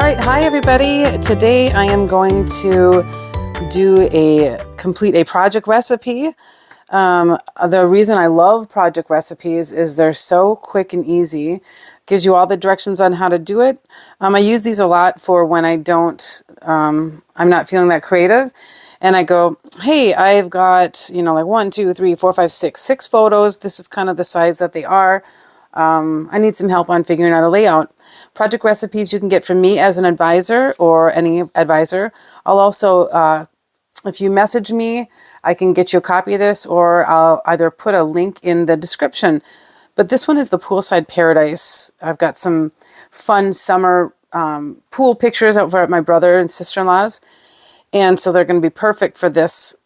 right, hi everybody. Today I am going to complete a project recipe. The reason I love project recipes is they're so quick and easy. Gives you all the directions on how to do it. I use these a lot for when I'm not feeling that creative. And I go, hey, I've got, like 1, 2, 3, 4, 5, 6 photos. This is kind of the size that they are. I need some help on figuring out a layout. Project recipes you can get from me as an advisor or any advisor. I'll also, if you message me, I can get you a copy of this, or I'll either put a link in the description. But this one is the Poolside Paradise. I've got some fun summer pool pictures over at my brother and sister-in-law's. And so they're going to be perfect for this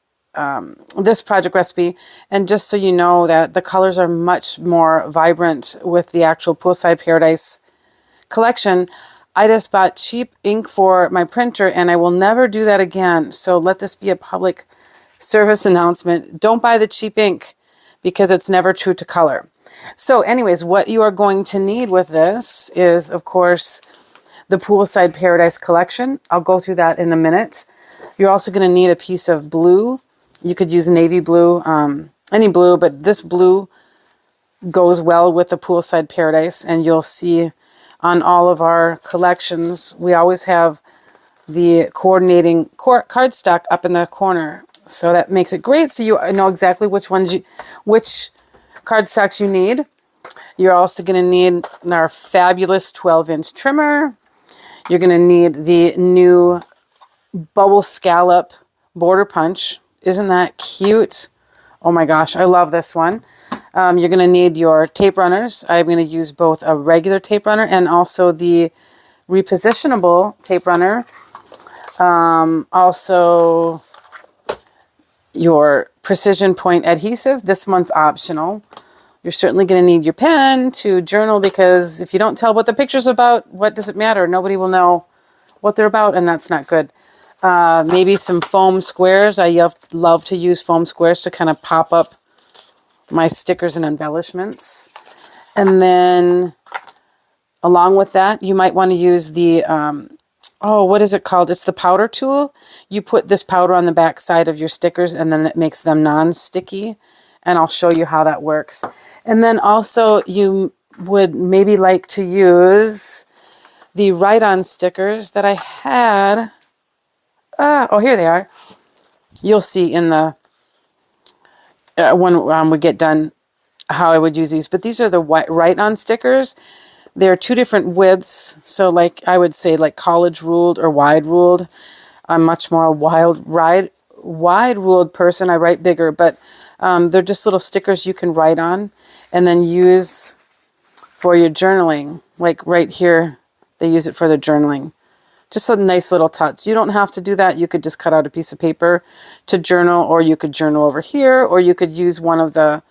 this project recipe. And just so you know that the colors are much more vibrant with the actual Poolside Paradise collection. I just bought cheap ink for my printer and I will never do that again. So let this be a public service announcement. Don't buy the cheap ink because it's never true to color. So anyways, what you are going to need with this is, of course, the Poolside Paradise Collection. I'll go through that in a minute. You're also going to need a piece of blue. You could use navy blue, any blue, but this blue goes well with the Poolside Paradise, and you'll see on all of our collections, we always have the coordinating cardstock up in the corner. So that makes it great. So you know exactly which cardstocks you need. You're also going to need our fabulous 12-inch trimmer. You're going to need the new bubble scallop border punch. Isn't that cute? Oh my gosh, I love this one. You're going to need your tape runners. I'm going to use both a regular tape runner and also the repositionable tape runner. Also, your precision point adhesive. This one's optional. You're certainly going to need your pen to journal, because if you don't tell what the picture's about, what does it matter? Nobody will know what they're about, and that's not good. Maybe some foam squares. I love to use foam squares to kind of pop up my stickers and embellishments. And then along with that, you might want to use the, what is it called? It's the powder tool. You put this powder on the back side of your stickers and then it makes them non-sticky. And I'll show you how that works. And then also you would maybe like to use the write-on stickers that I had. Oh, here they are. You'll see in the when we get done how I would use these. But these are the write-on stickers. They're 2 different widths. So like I would say like college ruled or wide ruled. I'm much more a wide ruled person. I write bigger, but they're just little stickers you can write on and then use for your journaling. Like right here, they use it for the journaling. Just a nice little touch. You don't have to do that. You could just cut out a piece of paper to journal, or you could journal over here, or you could use one of the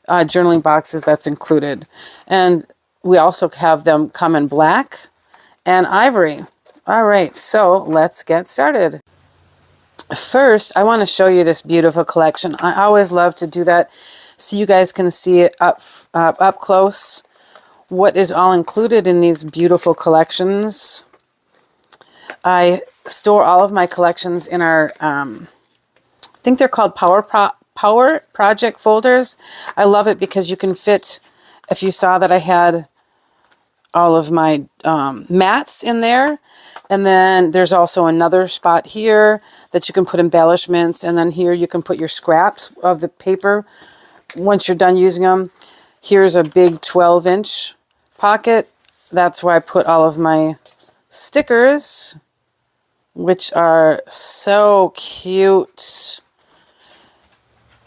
journaling boxes that's included. And we also have them come in black and ivory. All right, so let's get started. First, I want to show you this beautiful collection. I always love to do that so you guys can see it up close. What is all included in these beautiful collections. I store all of my collections in our, I think they're called Power Project folders. I love it because you can fit, if you saw that I had all of my mats in there. And then there's also another spot here that you can put embellishments. And then here you can put your scraps of the paper once you're done using them. Here's a big 12-inch pocket. That's where I put all of my stickers, which are so cute.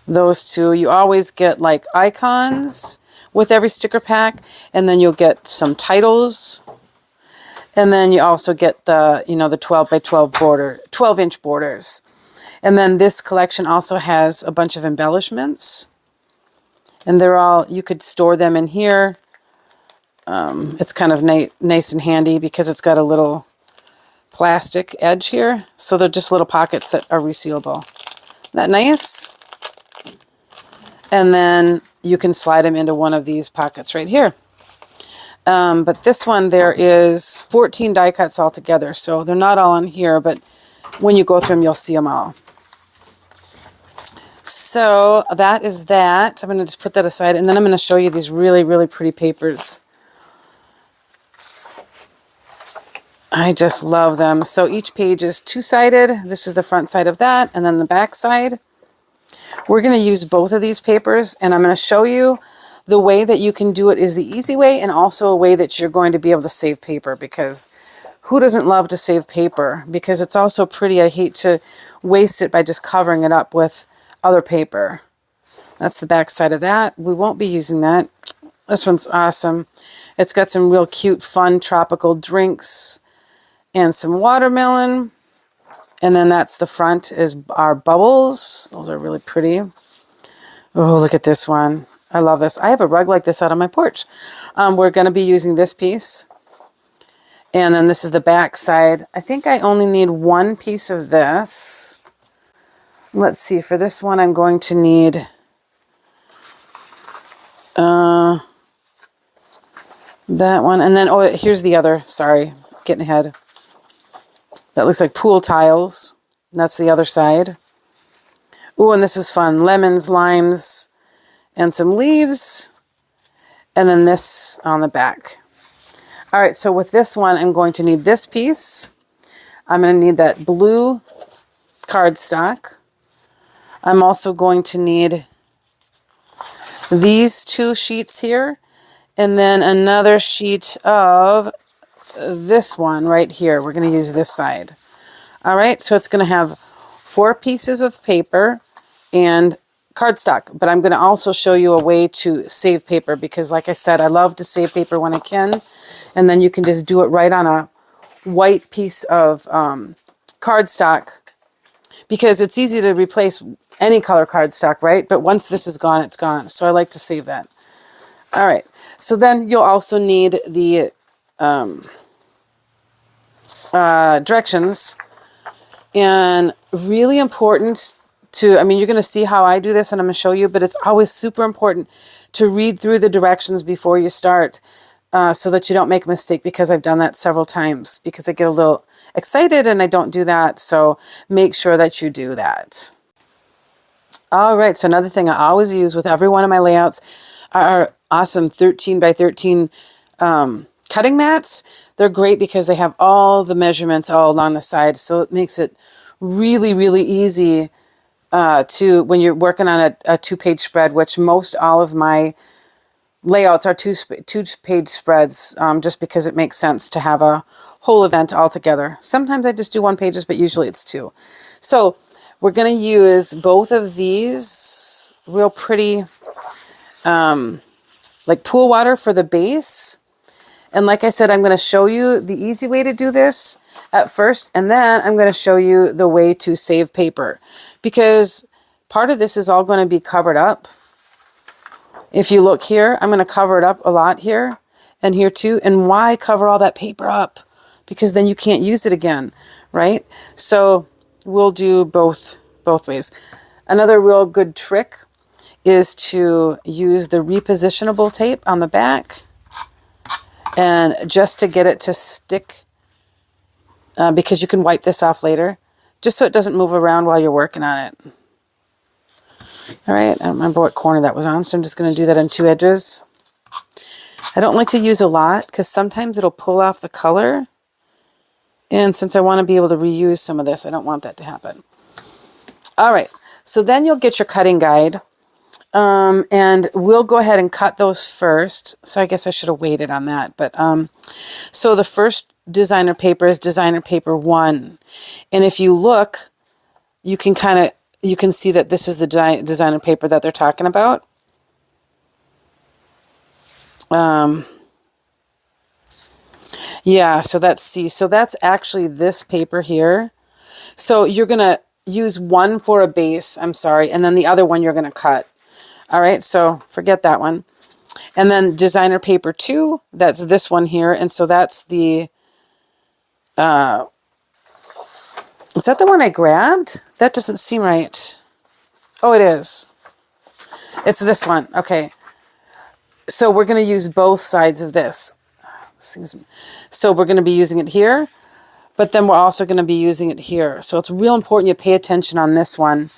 Those 2. You always get like icons with every sticker pack, and then you'll get some titles. And then you also get the, the 12 by 12 border, 12-inch borders. And then this collection also has a bunch of embellishments. And they're all, you could store them in here. It's kind of nice and handy because it's got a little plastic edge here. So they're just little pockets that are resealable. Isn't that nice? And then you can slide them into one of these pockets right here. But this one, there is 14 die cuts altogether. So they're not all on here, but when you go through them, you'll see them all. So that is that. I'm going to just put that aside. And then I'm going to show you these really, really pretty papers. I just love them. So each page is two-sided. This is the front side of that, and then the back side. We're going to use both of these papers, and I'm going to show you the way that you can do it is the easy way, and also a way that you're going to be able to save paper, because who doesn't love to save paper? Because it's also pretty. I hate to waste it by just covering it up with other paper. That's the back side of that. We won't be using that. This one's awesome. It's got some real cute, fun, tropical drinks and some watermelon. And then that's the front is our bubbles. Those are really pretty. Oh, look at this one. I love this. I have a rug like this out on my porch. We're going to be using this piece. And then this is the back side. I think I only need one piece of this. Let's see. For this one, I'm going to need that one. And then, oh, here's the other. Sorry, getting ahead. That looks like pool tiles. That's the other side. Ooh, and this is fun. Lemons, limes, and some leaves. And then this on the back. All right, so with this one, I'm going to need this piece. I'm going to need that blue cardstock. I'm also going to need these two sheets here. And then another sheet of this one right here. We're going to use this side. All right, so it's going to have 4 pieces of paper and cardstock, but I'm going to also show you a way to save paper, because like I said, I love to save paper when I can, and then you can just do it right on a white piece of cardstock, because it's easy to replace any color cardstock, right? But once this is gone, it's gone. So I like to save that. All right, so then you'll also need the directions, and really important to, I mean, you're going to see how I do this and I'm going to show you, but it's always super important to read through the directions before you start, so that you don't make a mistake, because I've done that several times because I get a little excited and I don't do that. So make sure that you do that. All right, so another thing I always use with every one of my layouts are awesome 13 by 13 cutting mats. They're great because they have all the measurements all along the side, so it makes it really, really easy to, when you're working on a 2-page spread, which most all of my layouts are two-page spreads, just because it makes sense to have a whole event all together. Sometimes I just do 1 pages, but usually it's 2. So we're going to use both of these real pretty, like pool water for the base. And like I said, I'm going to show you the easy way to do this at first, and then I'm going to show you the way to save paper, because part of this is all going to be covered up. If you look here, I'm going to cover it up a lot here and here too. And why cover all that paper up? Because then you can't use it again, right? So we'll do both ways. Another real good trick is to use the repositionable tape on the back, and just to get it to stick, because you can wipe this off later, just so it doesn't move around while you're working on it. All right, I don't remember what corner that was on, so I'm just going to do that on 2 edges. I don't like to use a lot because sometimes it'll pull off the color, and since I want to be able to reuse some of this, I don't want that to happen. All right, so then you'll get your cutting guide. And we'll go ahead and cut those first. So I guess I should have waited on that. But so the first designer paper is designer paper 1. And if you look, you can see that this is the designer paper that they're talking about. Yeah, so that's C. So that's actually this paper here. So you're going to use one for a base, I'm sorry, and then the other one you're going to cut. All right, so forget that one. And then designer paper 2, that's this one here. And so that's the, is that the one I grabbed? That doesn't seem right. Oh, it is. It's this one. Okay. So we're going to use both sides of this. So we're going to be using it here, but then we're also going to be using it here. So it's real important you pay attention on this one,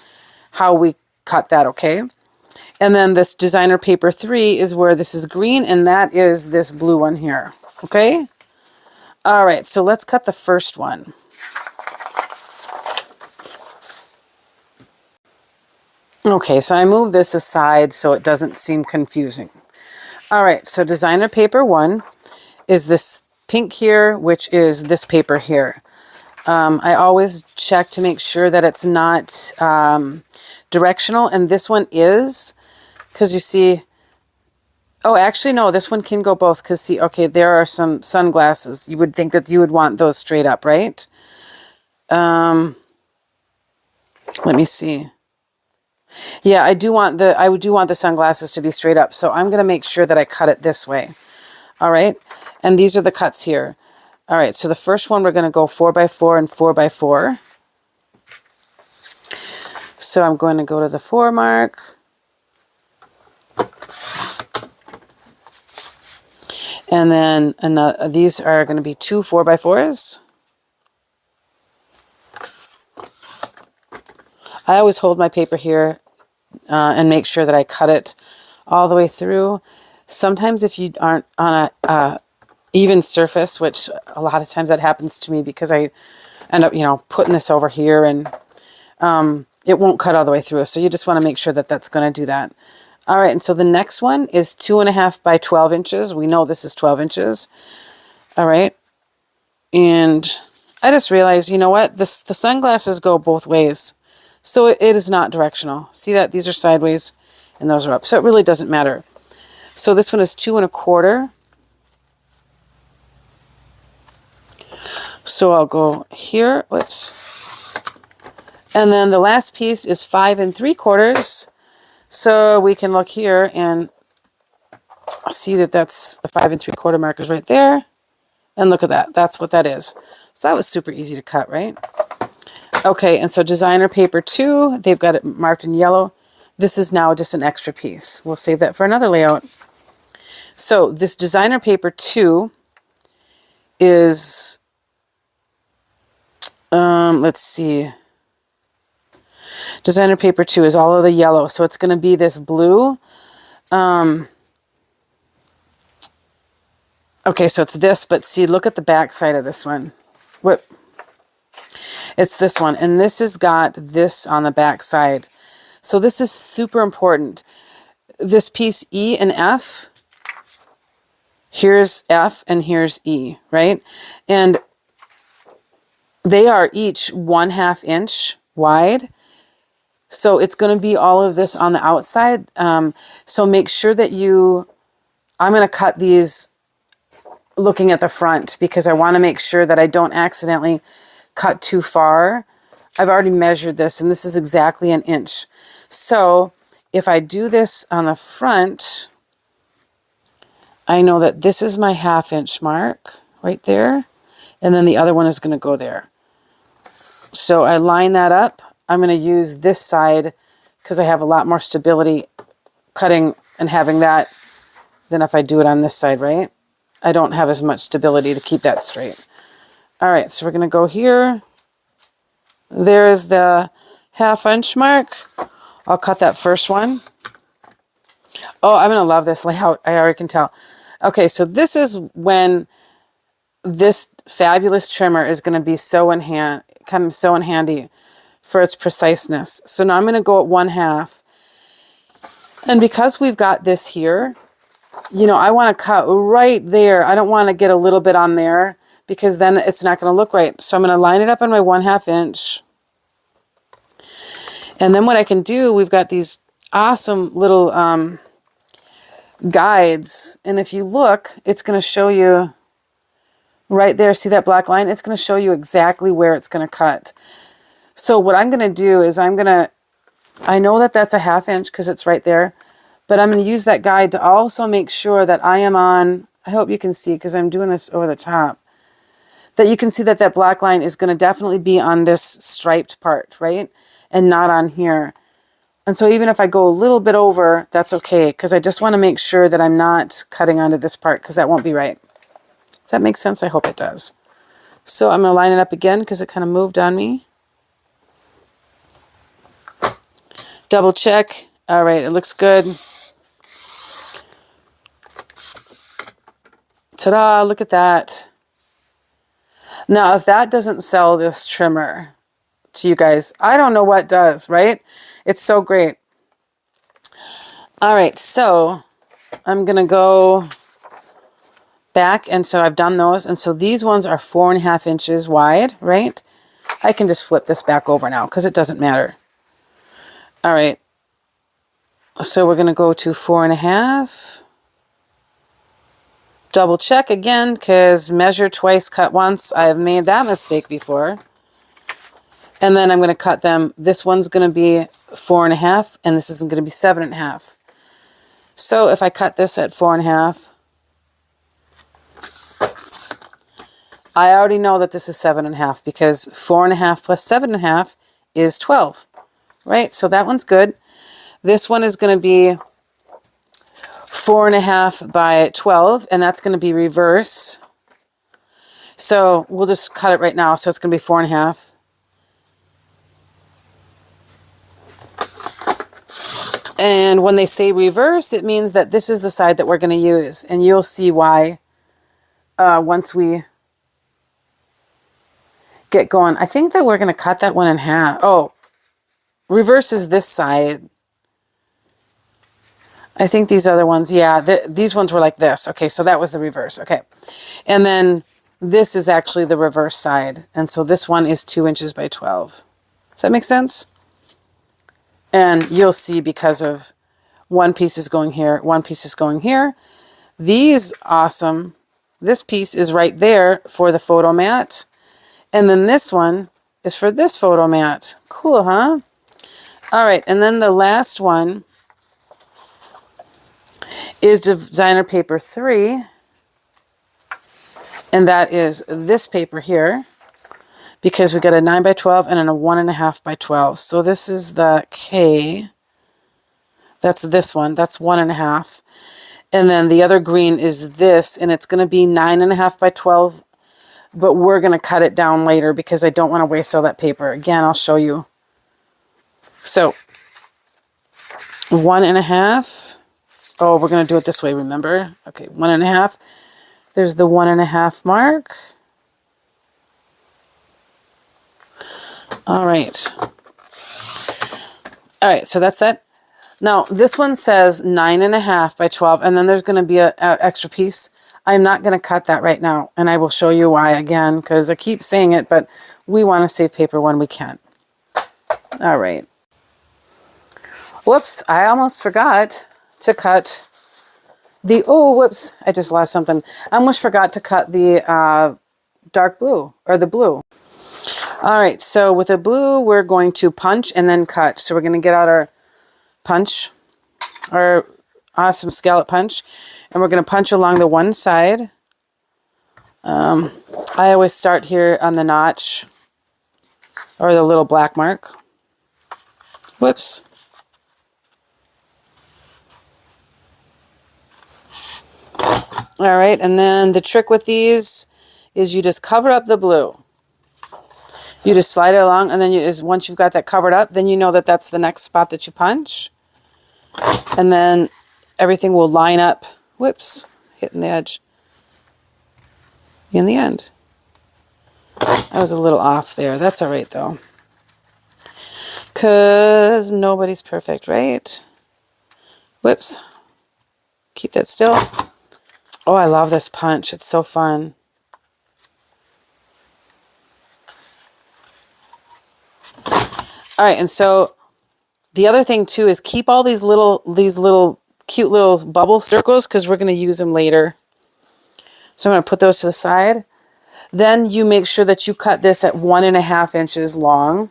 how we cut that, okay? And then this designer paper 3 is where this is green, and that is this blue one here, okay? All right, so let's cut the first one. Okay, so I move this aside so it doesn't seem confusing. All right, so designer paper 1 is this pink here, which is this paper here. I always check to make sure that it's not directional, and this one is, because you see, oh, actually, no, this one can go both, because see, okay, there are some sunglasses. You would think that you would want those straight up, right? Let me see. Yeah, I do want the sunglasses to be straight up, so I'm going to make sure that I cut it this way. All right, and these are the cuts here. All right, so the first one we're going to go 4x4 and 4x4. So I'm going to go to the 4 mark. And then these are going to be 2 4x4s. I always hold my paper here and make sure that I cut it all the way through. Sometimes if you aren't on a even surface, which a lot of times that happens to me because I end up, putting this over here and it won't cut all the way through. So you just want to make sure that that's going to do that. All right, and so the next one is 2.5 by 12 inches. We know this is 12 inches. All right, and I just realized, you know what? The sunglasses go both ways. So it is not directional. See that? These are sideways and those are up. So it really doesn't matter. So this one is 2.25. So I'll go here. Whoops. And then the last piece is 5 3/4. So we can look here and see that that's the 5 3/4 markers right there. And look at that. That's what that is. So that was super easy to cut, right? Okay, and so designer paper 2, they've got it marked in yellow. This is now just an extra piece. We'll save that for another layout. So this designer paper 2 is, let's see. Designer paper 2 is all of the yellow. So it's going to be this blue. Okay, so it's this, but see, look at the back side of this one. Whoop. It's this one, and this has got this on the back side. So this is super important. This piece E and F, here's F and here's E, right? And they are each 1/2 inch wide. So it's going to be all of this on the outside. So make sure that I'm going to cut these looking at the front because I want to make sure that I don't accidentally cut too far. I've already measured this and this is exactly 1 inch. So if I do this on the front, I know that this is my 1/2 inch mark right there. And then the other one is going to go there. So I line that up. I'm going to use this side because I have a lot more stability cutting and having that than if I do it on this side, right? I don't have as much stability to keep that straight. All right, so we're going to go here. There is the 1/2 inch mark. I'll cut that first one. Oh, I'm going to love this layout. I already can tell. Okay, so this is when this fabulous trimmer is going to be come so in handy for its preciseness. So now I'm going to go at 1/2. And because we've got this here, I want to cut right there. I don't want to get a little bit on there because then it's not going to look right. So I'm going to line it up on my 1/2 inch. And then what I can do, we've got these awesome little guides. And if you look, it's going to show you right there. See that black line? It's going to show you exactly where it's going to cut. So what I'm going to do is I know that that's a 1/2 inch because it's right there. But I'm going to use that guide to also make sure that I am on, I hope you can see because I'm doing this over the top, that you can see that that black line is going to definitely be on this striped part, right? And not on here. And so even if I go a little bit over, that's okay because I just want to make sure that I'm not cutting onto this part because that won't be right. Does that make sense? I hope it does. So I'm going to line it up again because it kind of moved on me. Double check. All right, it looks good. Ta-da, look at that. Now, if that doesn't sell this trimmer to you guys, I don't know what does, right? It's so great. All right, so I'm going to go back, and so I've done those, and so these ones are 4.5 inches wide, right? I can just flip this back over now because it doesn't matter. All right, so we're going to go to 4.5. Double check again because measure twice, cut once. I've made that mistake before. And then I'm going to cut them. This one's going to be 4.5, and this is going to be 7.5. So if I cut this at 4.5, I already know that this is 7.5 because 4.5 plus 7.5 is 12, right? So that one's good. This one is going to be 4.5 by 12, and that's going to be reverse. So we'll just cut it right now. So it's going to be 4.5. And when they say reverse, it means that this is the side that we're going to use. And you'll see why once we get going. I think that we're going to cut that one in half. Oh, reverse is this side. I think these other ones, yeah, these ones were like this. Okay, so that was the reverse. Okay. And then this is actually the reverse side. And so this one is 2 inches by 12. Does that make sense? And you'll see because of one piece is going here, one piece is going here. These, awesome. This piece is right there for the photo mat. And then this one is for this photo mat. Cool, huh? All right, and then the last one is designer paper 3. And that is this paper here. Because we got a 9 by 12 and then a 1.5 by 12. So this is the K. That's this one. That's 1.5. And then the other green is this, and it's going to be 9.5 by 12. But we're going to cut it down later because I don't want to waste all that paper. Again, I'll show you. So 1.5. Oh, we're going to do it this way, remember? Okay, 1.5. There's the 1.5 mark. All right. All right, so that's that. Now, this one says 9.5 by 12, and then there's going to be an extra piece. I'm not going to cut that right now, and I will show you why again, because I keep saying it, but we want to save paper when we can. All right. Whoops, I almost forgot to cut the, oh, whoops, I just lost something. I almost forgot to cut the dark blue, or the blue. All right, so with the blue, we're going to punch and then cut. So we're going to get out our punch, our awesome scallop punch, and we're going to punch along the one side. I always start here on the notch, or the little black mark. Whoops. All right, and then the trick with these is you just cover up the blue. You just slide it along, and then once you've got that covered up, then you know that that's the next spot that you punch. And then everything will line up. Whoops, hitting the edge. In the end. I was a little off there. That's all right, though. Because nobody's perfect, right? Whoops. Keep that still. Oh, I love this punch. It's so fun. All right, and so the other thing too is keep all these little cute little bubble circles because we're going to use them later. So I'm going to put those to the side. Then you make sure that you cut this at 1.5 inches long.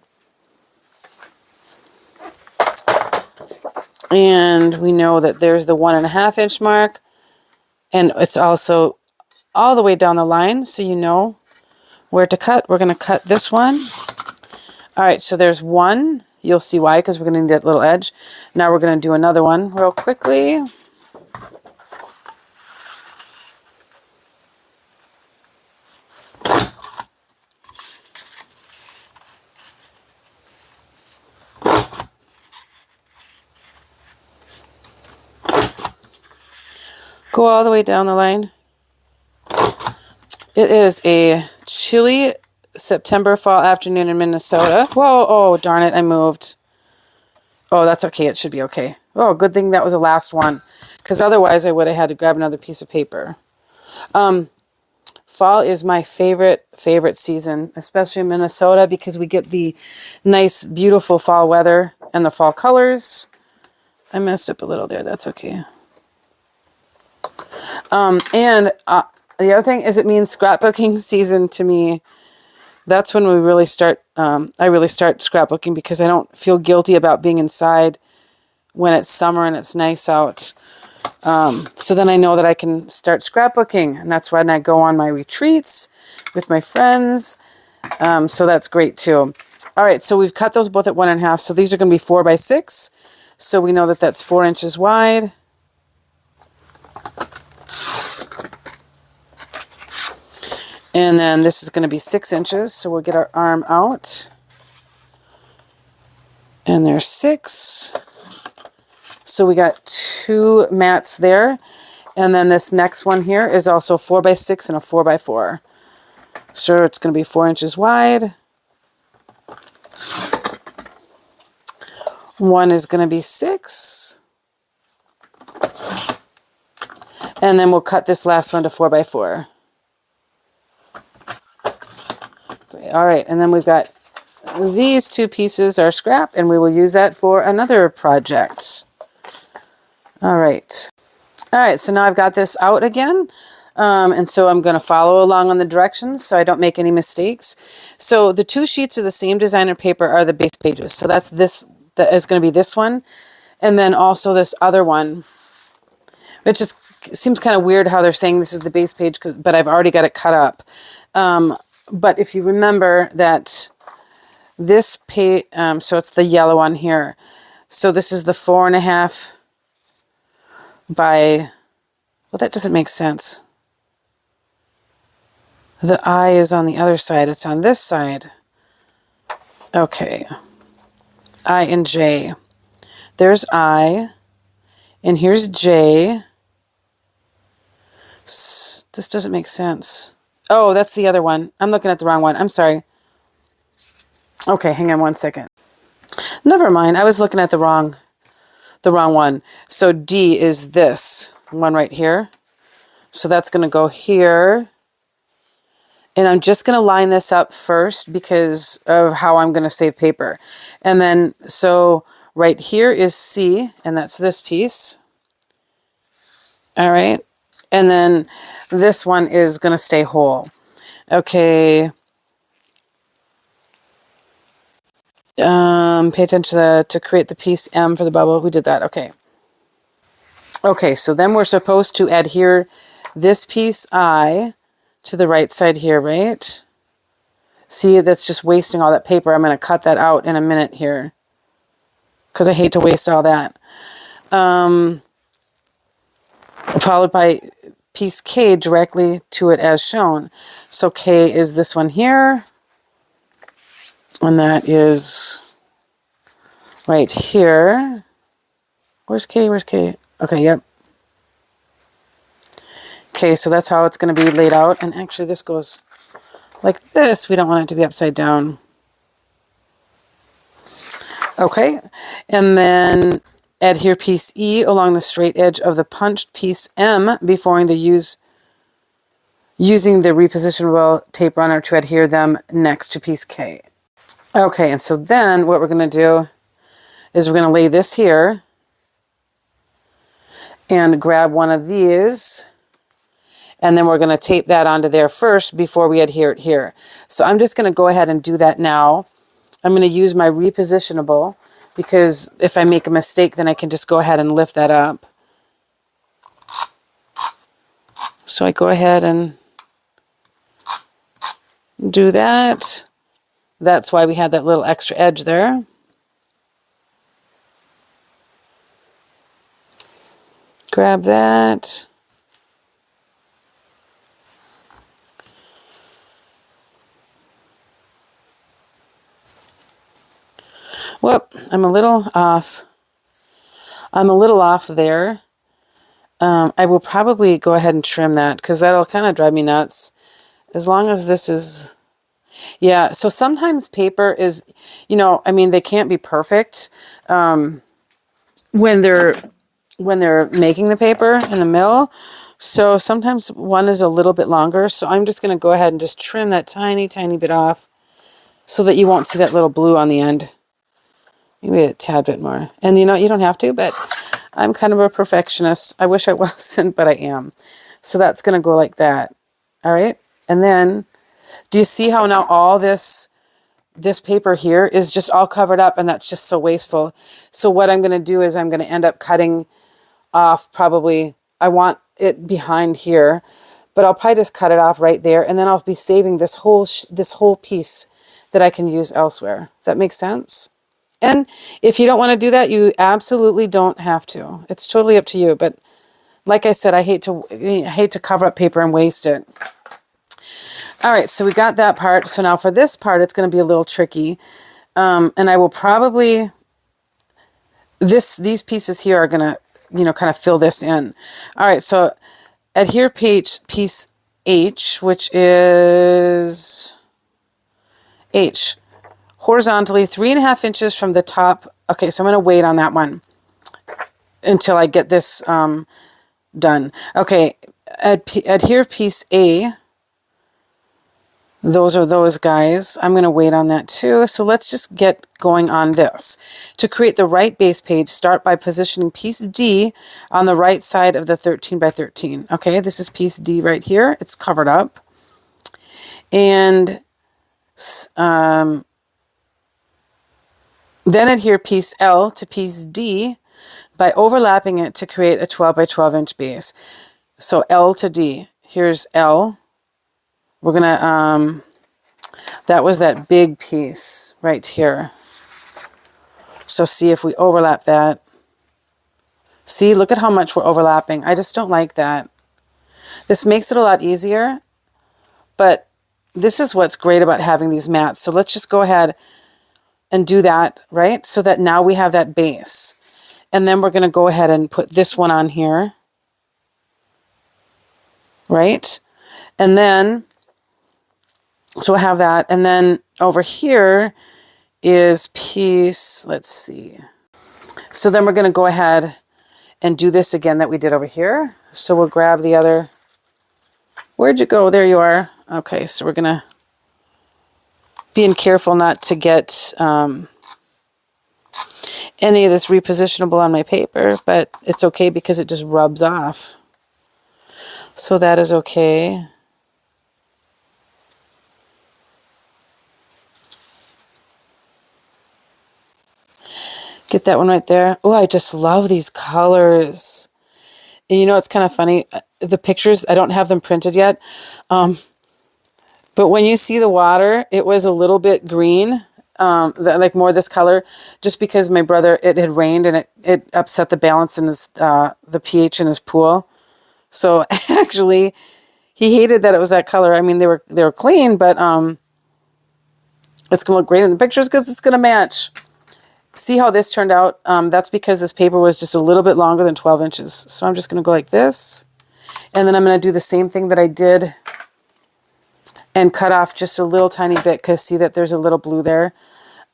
And we know that there's the 1.5 inch mark. And it's also all the way down the line, so you know where to cut. We're going to cut this one. All right, so there's one. You'll see why, because we're going to need that little edge. Now we're going to do another one real quickly. Go all the way down the line. It is a chilly September fall afternoon in Minnesota. Whoa, oh, darn it, I moved. Oh, that's okay. It should be okay. Oh, good thing that was the last one, because otherwise I would have had to grab another piece of paper. Fall is my favorite season, especially in Minnesota, because we get the nice, beautiful fall weather and the fall colors. I messed up a little there. That's okay. And the other thing is it means scrapbooking season to me. That's when we really start, I really start scrapbooking, because I don't feel guilty about being inside when it's summer and it's nice out. So then I know that I can start scrapbooking, and that's when I go on my retreats with my friends. So that's great too. All right, so we've cut those both at 1.5. So these are going to be 4 by 6. So we know that that's 4 inches wide. And then this is going to be 6 inches. So we'll get our arm out. And there's 6. So we got 2 mats there. And then this next one here is also 4 by 6 and a 4 by 4. So it's going to be 4 inches wide. One is going to be 6. And then we'll cut this last one to 4 by 4. Okay, all right, and then we've got these 2 pieces are scrap, and we will use that for another project. All right. All right, so now I've got this out again. And so I'm going to follow along on the directions so I don't make any mistakes. So the 2 sheets of the same designer paper are the base pages. So that's this, that is going to be this one. And then also this other one, which is, seems kind of weird how they're saying this is the base page, but I've already got it cut up. But if you remember that this page, so it's the yellow one here. So this is the 4.5 by, well, that doesn't make sense. The I is on the other side. It's on this side. Okay. I and J. There's I. And here's J. This doesn't make sense. Oh, that's the other one. I'm looking at the wrong one. I'm sorry. Okay, hang on one second. Never mind. I was looking at the wrong one. So D is this one right here. So that's going to go here. And I'm just going to line this up first because of how I'm going to save paper. And then, so right here is C, and that's this piece. All right. And then this one is going to stay whole. Okay. Pay attention to create the piece M for the bubble. We did that. Okay. Okay, so then we're supposed to adhere this piece I to the right side here, right? See, that's just wasting all that paper. I'm going to cut that out in a minute here because I hate to waste all that. Followed by piece K directly to it as shown. So K is this one here. And that is right here. Where's K? Where's K? Okay, yep. Okay, so that's how it's going to be laid out. And actually this goes like this. We don't want it to be upside down. Okay, and then adhere piece E along the straight edge of the punched piece M before using the repositionable tape runner to adhere them next to piece K. Okay, and so then what we're going to do is we're going to lay this here and grab one of these, and then we're going to tape that onto there first before we adhere it here. So I'm just going to go ahead and do that now. I'm going to use my repositionable because if I make a mistake, then I can just go ahead and lift that up. So I go ahead and do that. That's why we had that little extra edge there. Grab that. Whoop, I'm a little off. I'm a little off there. I will probably go ahead and trim that because that'll kind of drive me nuts. As long as this is, yeah. So sometimes paper is, I mean, they can't be perfect when they're making the paper in the mill. So sometimes one is a little bit longer. So I'm just going to go ahead and just trim that tiny, tiny bit off so that you won't see that little blue on the end. Maybe a tad bit more. And you don't have to, but I'm kind of a perfectionist. I wish I wasn't, but I am. So that's going to go like that. All right. And then do you see how now all this paper here is just all covered up, and that's just so wasteful. So what I'm going to do is I'm going to end up cutting off probably, I want it behind here, but I'll probably just cut it off right there, and then I'll be saving this whole piece that I can use elsewhere. Does that make sense? And if you don't want to do that, you absolutely don't have to. It's totally up to you. But like I said, I hate to cover up paper and waste it. All right, so we got that part. So now for this part, it's going to be a little tricky. And I will probably, these pieces here are going to, kind of fill this in. All right, so adhere piece H, which is H, horizontally 3.5 inches from the top. Okay, so I'm going to wait on that one until I get this done. Okay, adhere piece A. Those are those guys. I'm going to wait on that too. So let's just get going on this. To create the right base page, start by positioning piece D on the right side of the 13 by 13. Okay, this is piece D right here. It's covered up. And then adhere piece L to piece D by overlapping it to create a 12 by 12 inch base. So L to D. Here's L. We're going to, that was that big piece right here. So see if we overlap that. See, look at how much we're overlapping. I just don't like that. This makes it a lot easier, but this is what's great about having these mats. So let's just go ahead and do that, right? So that now we have that base. And then we're going to go ahead and put this one on here, right? And then, so we'll have that. And then over here is piece, let's see. So then we're going to go ahead and do this again that we did over here. So we'll grab the other, where'd you go? There you are. Okay, so we're going to being careful not to get any of this repositionable on my paper, but it's okay because it just rubs off. So that is okay. Get that one right there. Oh, I just love these colors. And it's kind of funny. The pictures, I don't have them printed yet. But when you see the water, it was a little bit green, like more this color, just because my brother, it had rained and it upset the balance in his, the pH in his pool. So actually, he hated that it was that color. I mean, they were clean, but it's going to look great in the pictures because it's going to match. See how this turned out? That's because this paper was just a little bit longer than 12 inches. So I'm just going to go like this. And then I'm going to do the same thing that I did and cut off just a little tiny bit because see that there's a little blue there.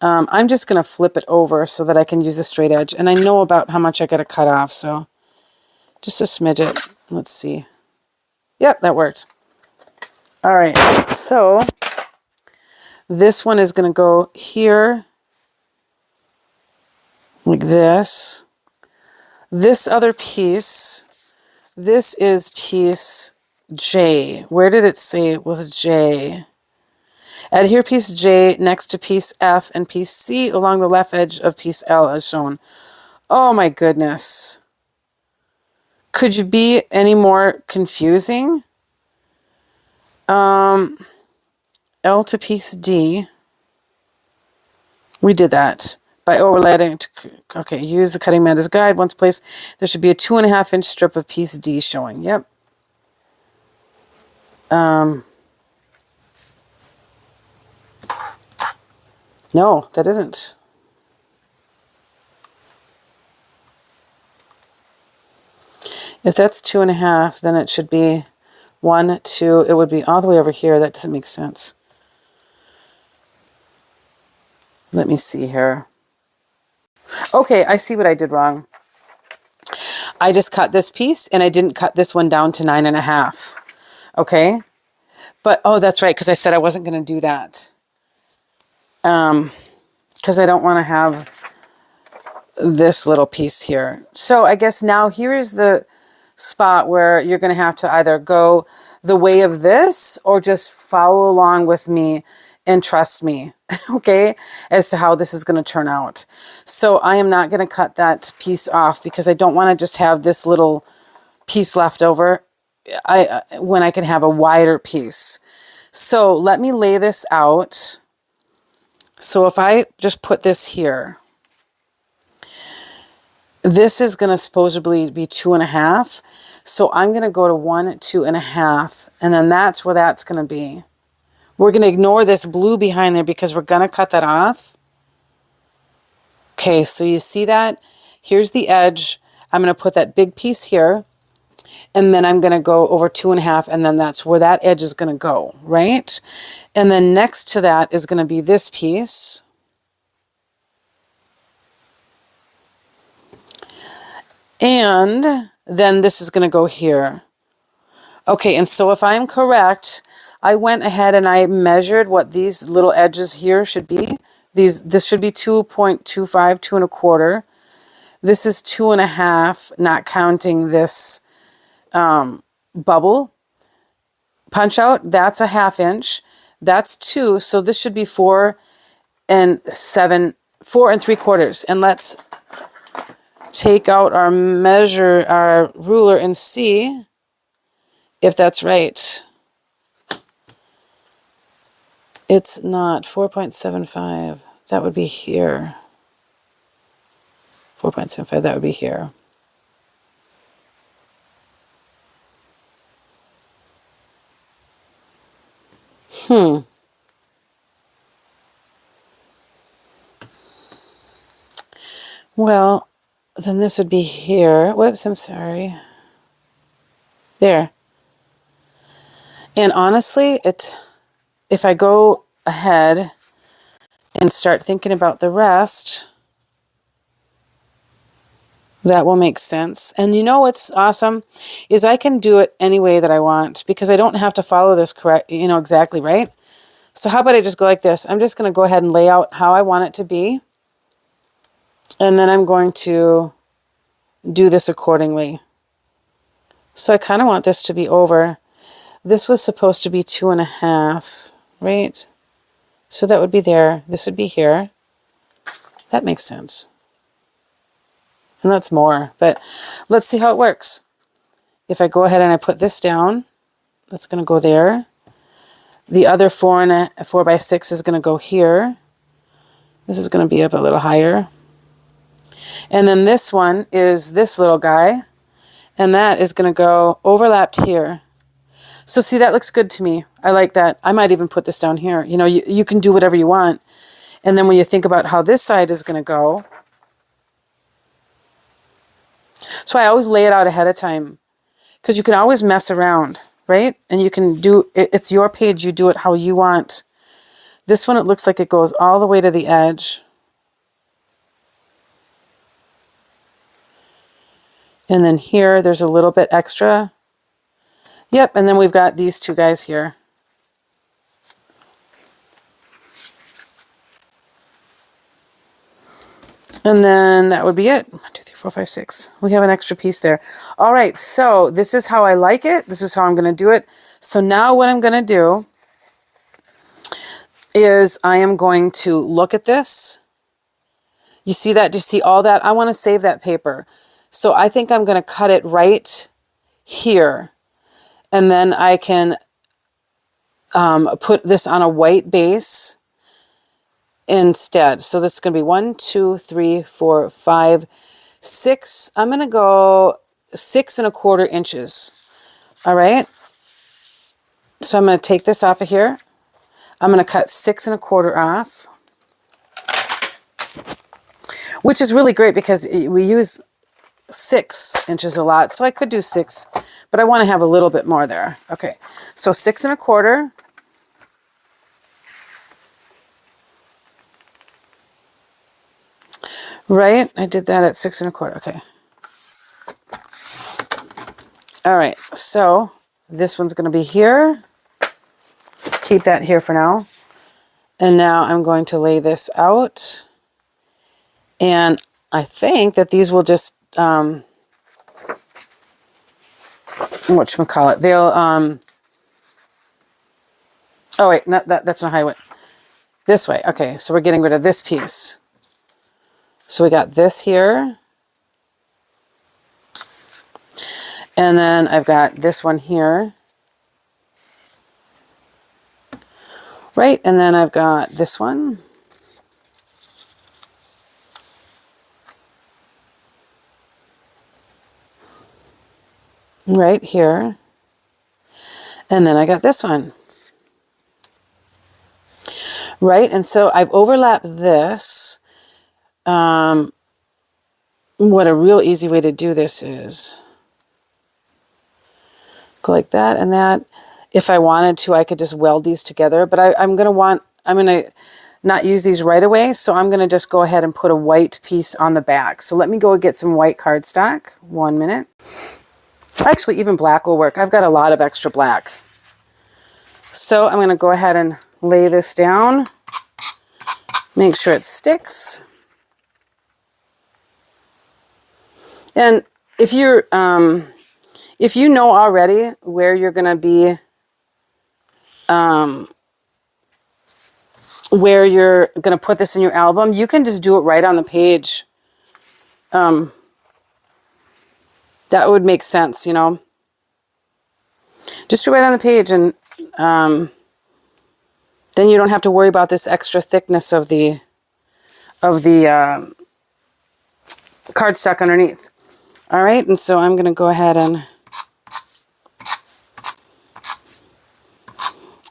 I'm just going to flip it over so that I can use the straight edge. And I know about how much I got to cut off. So just a smidget. Let's see. Yep, that worked. All right. So this one is going to go here. Like this. This other piece, this is piece J. Where did it say it was J? Adhere piece J next to piece F and piece C along the left edge of piece L as shown. Oh my goodness. Could you be any more confusing? L to piece D. We did that. By overlaying, okay, use the cutting mat as guide. Once placed, there should be a 2.5 inch strip of piece D showing. Yep. No, that isn't. If that's 2.5, then it should be 1, 2. It would be all the way over here. That doesn't make sense. Let me see here. Okay, I see what I did wrong. I just cut this piece and I didn't cut this one down to 9.5. Okay, but oh, that's right, because I said I wasn't going to do that. Because I don't want to have this little piece here. So I guess now here is the spot where you're going to have to either go the way of this or just follow along with me and trust me, okay, as to how this is going to turn out. So I am not going to cut that piece off because I don't want to just have this little piece left over when I can have a wider piece. So let me lay this out. So if I just put this here, this is going to supposedly be 2.5. So I'm going to go to 1, 2.5. And then that's where that's going to be. We're going to ignore this blue behind there because we're going to cut that off. Okay, so you see that? Here's the edge. I'm going to put that big piece here. And then I'm going to go over 2.5. And then that's where that edge is going to go, right? And then next to that is going to be this piece. And then this is going to go here. Okay, and so if I'm correct, I went ahead and I measured what these little edges here should be. This should be 2.25, 2.25. This is 2.5, not counting this bubble punch out. That's a 1/2 inch. That's 2, so this should be 4 and 3/4. And let's take out our measure, our ruler, and see if that's right. It's not 4.75. That would be here. 4.75, that would be here. Well, then this would be here. Whoops, I'm sorry. There. And honestly, if I go ahead and start thinking about the rest, that will make sense. And you know what's awesome is I can do it any way that I want because I don't have to follow this correct, exactly right. So how about I just go like this? I'm just going to go ahead and lay out how I want it to be. And then I'm going to do this accordingly. So I kind of want this to be over. This was supposed to be 2.5, right? So that would be there. This would be here. That makes sense. And that's more, but let's see how it works. If I go ahead and I put this down, that's going to go there. The other 4x6 is going to go here. This is going to be up a little higher. And then this one is this little guy, and that is going to go overlapped here. So see, that looks good to me. I like that. I might even put this down here. You can do whatever you want. And then when you think about how this side is going to go, so I always lay it out ahead of time because you can always mess around, right? And you can do, it's your page, you do it how you want. This one, it looks like it goes all the way to the edge. And then here, there's a little bit extra. Yep, and then we've got these two guys here. And then that would be it. 1, 2, 3, 4, 5, 6. We have an extra piece there. All right, so this is how I like it. This is how I'm going to do it. So now what I'm going to do is I am going to look at this. You see that? Do you see all that? I want to save that paper. So I think I'm going to cut it right here. And then I can put this on a white base instead. So this is going to be 1, 2, 3, 4, 5, 6. I'm going to go 6.25 inches. All right. So I'm going to take this off of here. I'm going to cut 6.25 off, which is really great because we use 6 inches a lot, so I could do 6, but I want to have a little bit more there. Okay, so 6 1/4. Right, I did that at 6 1/4. Okay. All right, so this one's going to be here. Keep that here for now. And now I'm going to lay this out. And I think that these will just, whatchamacallit, they'll, oh wait, not that's not how I went. This way. Okay, so we're getting rid of this piece. So we got this here. And then I've got this one here. Right, and then I've got this one. Right here. And then I got this one. Right, and so I've overlapped this. What a real easy way to do this is go like that and that. If I wanted to, I could just weld these together, but I'm going to not use these right away, so I'm going to just go ahead and put a white piece on the back. So let me go get some white cardstock. 1 minute. Actually, even black will work. I've got a lot of extra black. So I'm going to go ahead and lay this down. Make sure it sticks. And if you know already where you're going to be, where you're going to put this in your album, you can just do it right on the page. That would make sense, you know. Just do it right on the page, and then you don't have to worry about this extra thickness of the cardstock underneath. All right, and so I'm going to go ahead and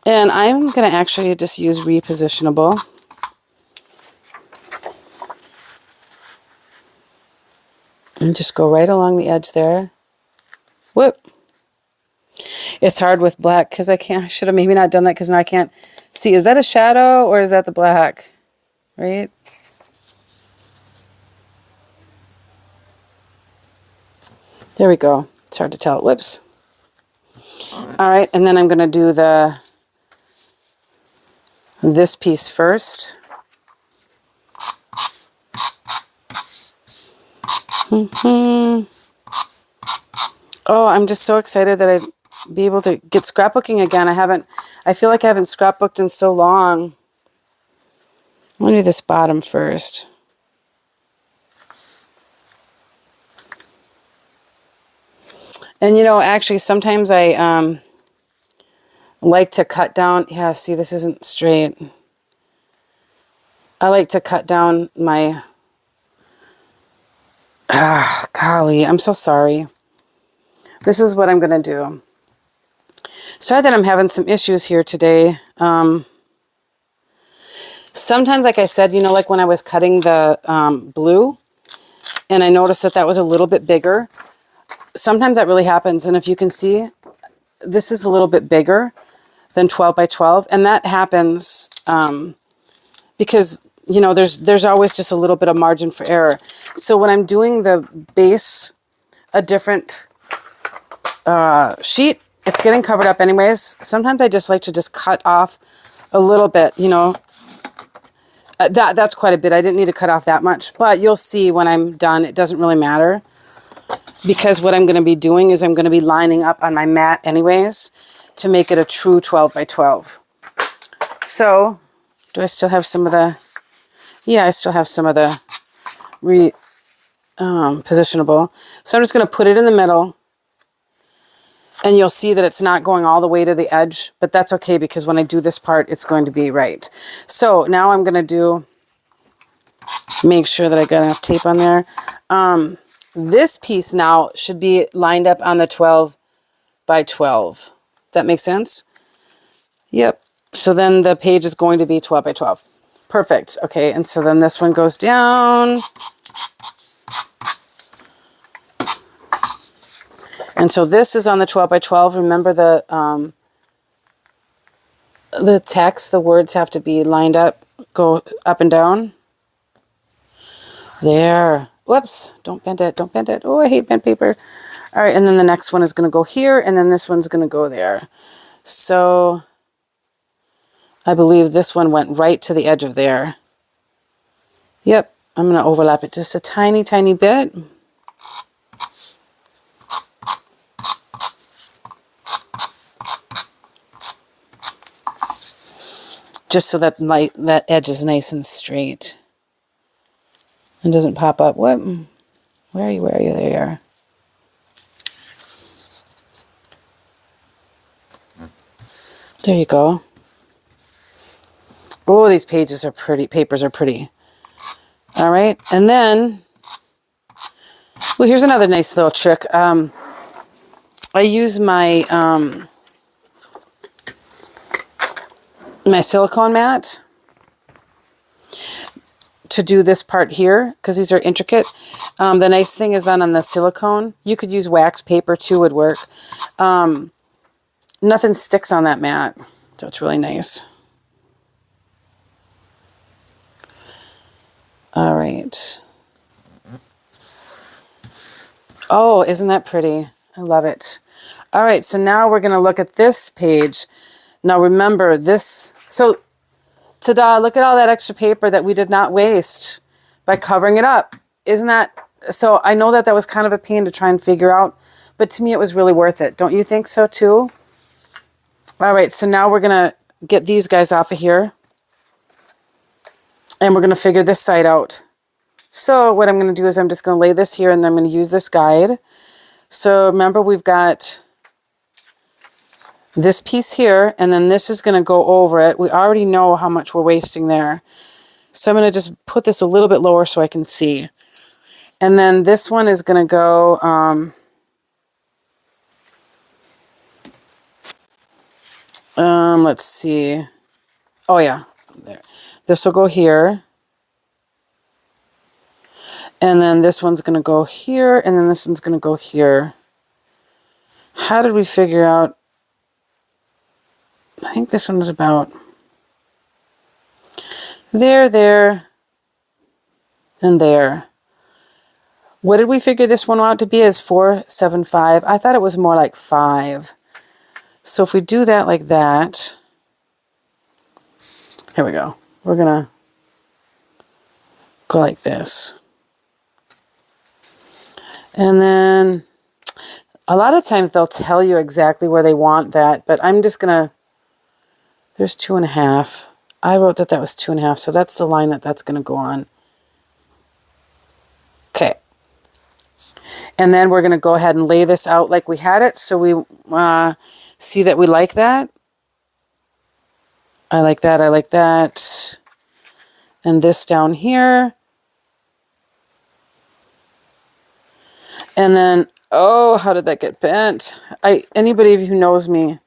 I'm going to actually just use repositionable. And just go right along the edge there. Whoop. It's hard with black because I should have maybe not done that because now I can't see. Is that a shadow or is that the black? Right? There we go. It's hard to tell. Whoops. All right, and then I'm going to do this piece first. Oh, I'm just so excited that I'd be able to get scrapbooking again. I feel like I haven't scrapbooked in so long. I'm going to do this bottom first. And you know, actually sometimes I like to cut down, yeah, see this isn't straight. I like to cut down my, golly, I'm so sorry. This is what I'm going to do. Sorry that I'm having some issues here today. Sometimes, like I said, you know, like when I was cutting the blue, and I noticed that was a little bit bigger. Sometimes that really happens, and if you can see, this is a little bit bigger than 12 by 12, and that happens because, you know, there's always just a little bit of margin for error. So when I'm doing the base, a different sheet, it's getting covered up anyways. Sometimes I just like to just cut off a little bit, you know. That's quite a bit. I didn't need to cut off that much, but you'll see when I'm done, it doesn't really matter because what I'm going to be doing is I'm going to be lining up on my mat anyways to make it a true 12 by 12. So, do I still have some of the, yeah, I still have some of the positionable. So I'm just going to put it in the middle. And you'll see that it's not going all the way to the edge, but that's okay because when I do this part, it's going to be right. So now I'm going to make sure that I got enough tape on there. This piece now should be lined up on the 12 by 12. That makes sense? Yep. So then the page is going to be 12 by 12. Perfect. Okay, and so then this one goes down. And so this is on the 12 by 12. Remember the text, the words have to be lined up, go up and down. There. Whoops. Don't bend it. Don't bend it. Oh, I hate bent paper. All right. And then the next one is going to go here. And then this one's going to go there. So I believe this one went right to the edge of there. Yep. I'm going to overlap it just a tiny, tiny bit. Just so that that edge is nice and straight. And doesn't pop up. What? Where are you? Where are you? There you are. There you go. Oh, these pages are pretty. Papers are pretty. All right. And then, well, here's another nice little trick. I use my my silicone mat to do this part here because these are intricate. The nice thing is then on the silicone, you could use wax paper too, would work. Nothing sticks on that mat, so it's really nice. All right. Oh, isn't that pretty? I love it. All right, so now we're going to look at this page. Now remember this. So, ta-da, look at all that extra paper that we did not waste by covering it up. Isn't that? So I know that that was kind of a pain to try and figure out, but to me it was really worth it. Don't you think so too? All right, so now we're going to get these guys off of here. And we're going to figure this side out. So what I'm going to do is I'm just going to lay this here and then I'm going to use this guide. So remember we've got this piece here and then this is going to go over it. We already know how much we're wasting there. So I'm going to just put this a little bit lower so I can see. And then this one is going to go, let's see. Oh yeah, there. This will go here. And then this one's going to go here, and then this one's going to go here. How did we figure out? I think this one was about there, and there. What did we figure this one out to be as 475? I thought it was more like 5. So if we do that like that, here we go. We're going to go like this. And then a lot of times they'll tell you exactly where they want that, but I'm just going to, there's 2.5. I wrote that that was 2.5, so that's the line that that's going to go on. Okay. And then we're going to go ahead and lay this out like we had it, so we see that we like that. I like that, I like that. And this down here. And then, oh, how did that get bent? Anybody of you who knows me,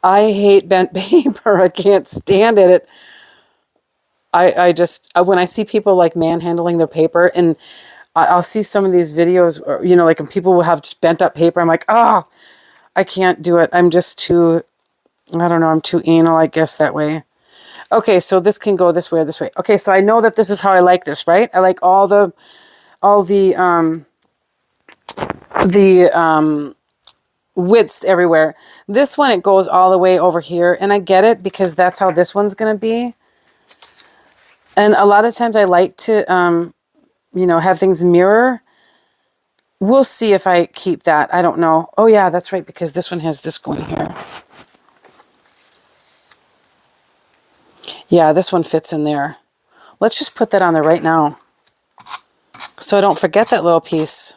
I hate bent paper. I can't stand it. I just, when I see people like manhandling their paper, and I'll see some of these videos, or, you know, like when people will have just bent up paper, I'm like, oh, I can't do it. I'm just too, I don't know, I'm too anal, I guess, that way. Okay, so this can go this way or this way. Okay, so I know that this is how I like this, right? I like all the widths everywhere. This one, it goes all the way over here, and I get it because that's how this one's going to be. And a lot of times I like to, you know, have things mirror. We'll see if I keep that. I don't know. Oh, yeah, that's right, because this one has this going here. Yeah, this one fits in there. Let's just put that on there right now, so I don't forget that little piece.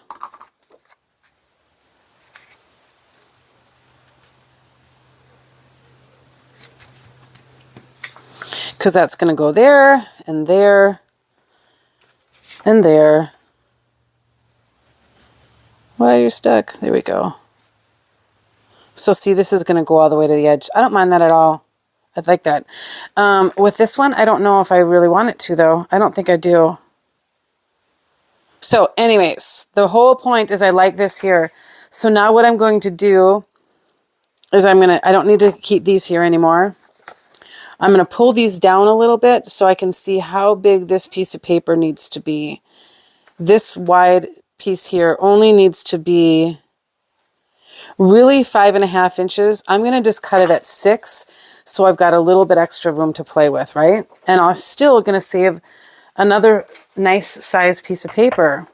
Because that's going to go there, and there, and there. Well, you're stuck. There we go. So see, this is going to go all the way to the edge. I don't mind that at all. I'd like that. With this one, I don't know if I really want it to, though. I don't think I do. So anyways, the whole point is I like this here. So now what I'm going to do is I don't need to keep these here anymore. I'm going to pull these down a little bit so I can see how big this piece of paper needs to be. This wide piece here only needs to be really 5.5 inches. I'm going to just cut it at 6, so I've got a little bit extra room to play with, right? And I'm still going to save another nice size piece of paper.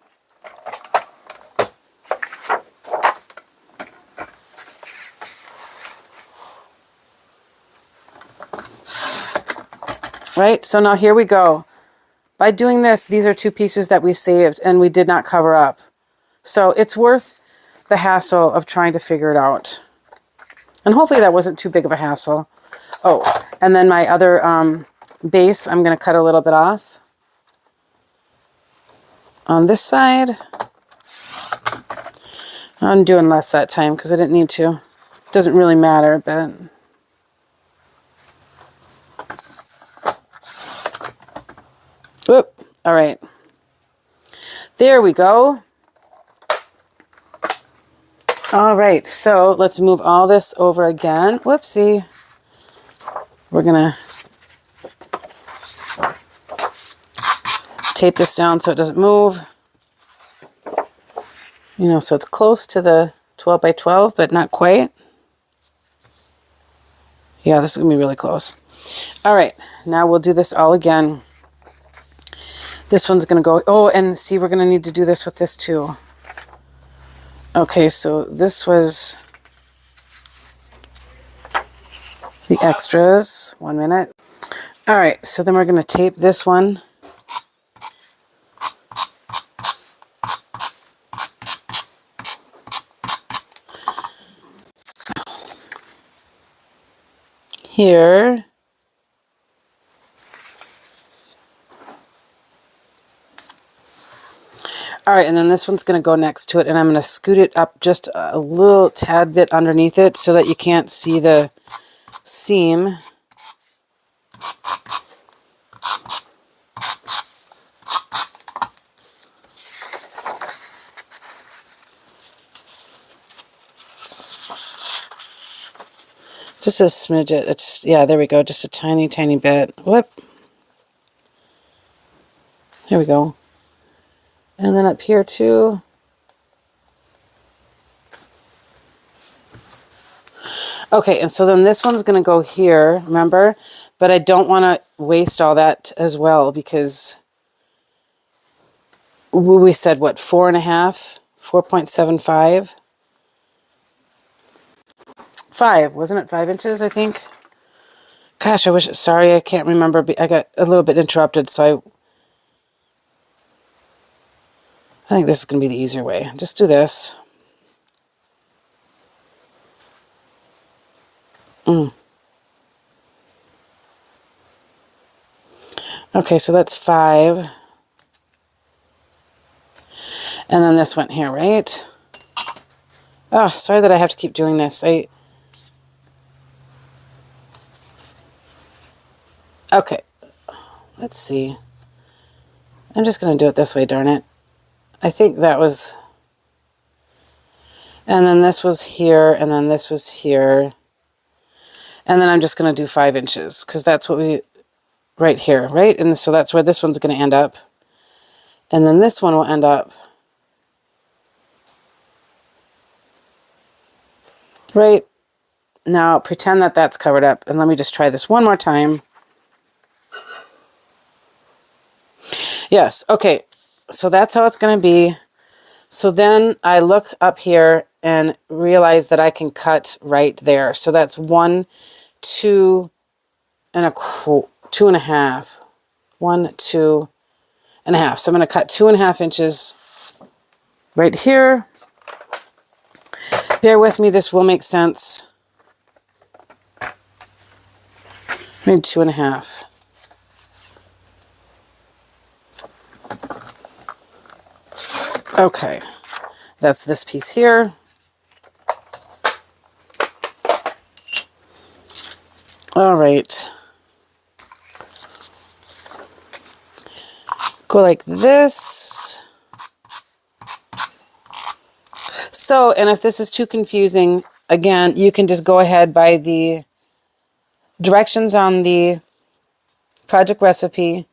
Right, so now here we go. By doing this, these are 2 pieces that we saved and we did not cover up. So it's worth the hassle of trying to figure it out. And hopefully that wasn't too big of a hassle. Oh, and then my other base, I'm going to cut a little bit off on this side. I'm doing less that time because I didn't need to. It doesn't really matter, but... Whoop. All right. There we go. All right, so let's move all this over again. Whoopsie. We're going to tape this down so it doesn't move. You know, so it's close to the 12 by 12, but not quite. Yeah, this is going to be really close. All right, now we'll do this all again. This one's going to go... Oh, and see, we're going to need to do this with this too. Okay, so this was the extras. 1 minute. All right, so then we're going to tape this one. Here. All right, and then this one's going to go next to it, and I'm going to scoot it up just a little tad bit underneath it so that you can't see the seam. Just a smidge. It's, yeah, there we go. Just a tiny, tiny bit. Whoop. There we go. And then up here too. Okay, and so then this one's going to go here, remember? But I don't want to waste all that as well because we said, what, 4.5? 4.75? 5, wasn't it 5 inches, I think? Gosh, I wish, sorry, I can't remember. I got a little bit interrupted, so I think this is going to be the easier way. Just do this. Okay, so that's 5. And then this went here, right? Oh, sorry that I have to keep doing this. Okay, let's see. I'm just going to do it this way, darn it. I think that was... And then this was here, and then this was here. And then I'm just going to do 5 inches, because that's what we... Right here, right? And so that's where this one's going to end up. And then this one will end up... Right now, pretend that that's covered up. And let me just try this one more time. Yes, okay. So that's how it's going to be. So then I look up here and realize that I can cut right there. So that's 1, 2 and a 2.5. 1, 2.5. So I'm going to cut 2.5 inches right here. Bear with me, this will make sense. Maybe 2.5. Okay, that's this piece here. All right. Go like this. So, and if this is too confusing, again, you can just go ahead by the directions on the project recipe.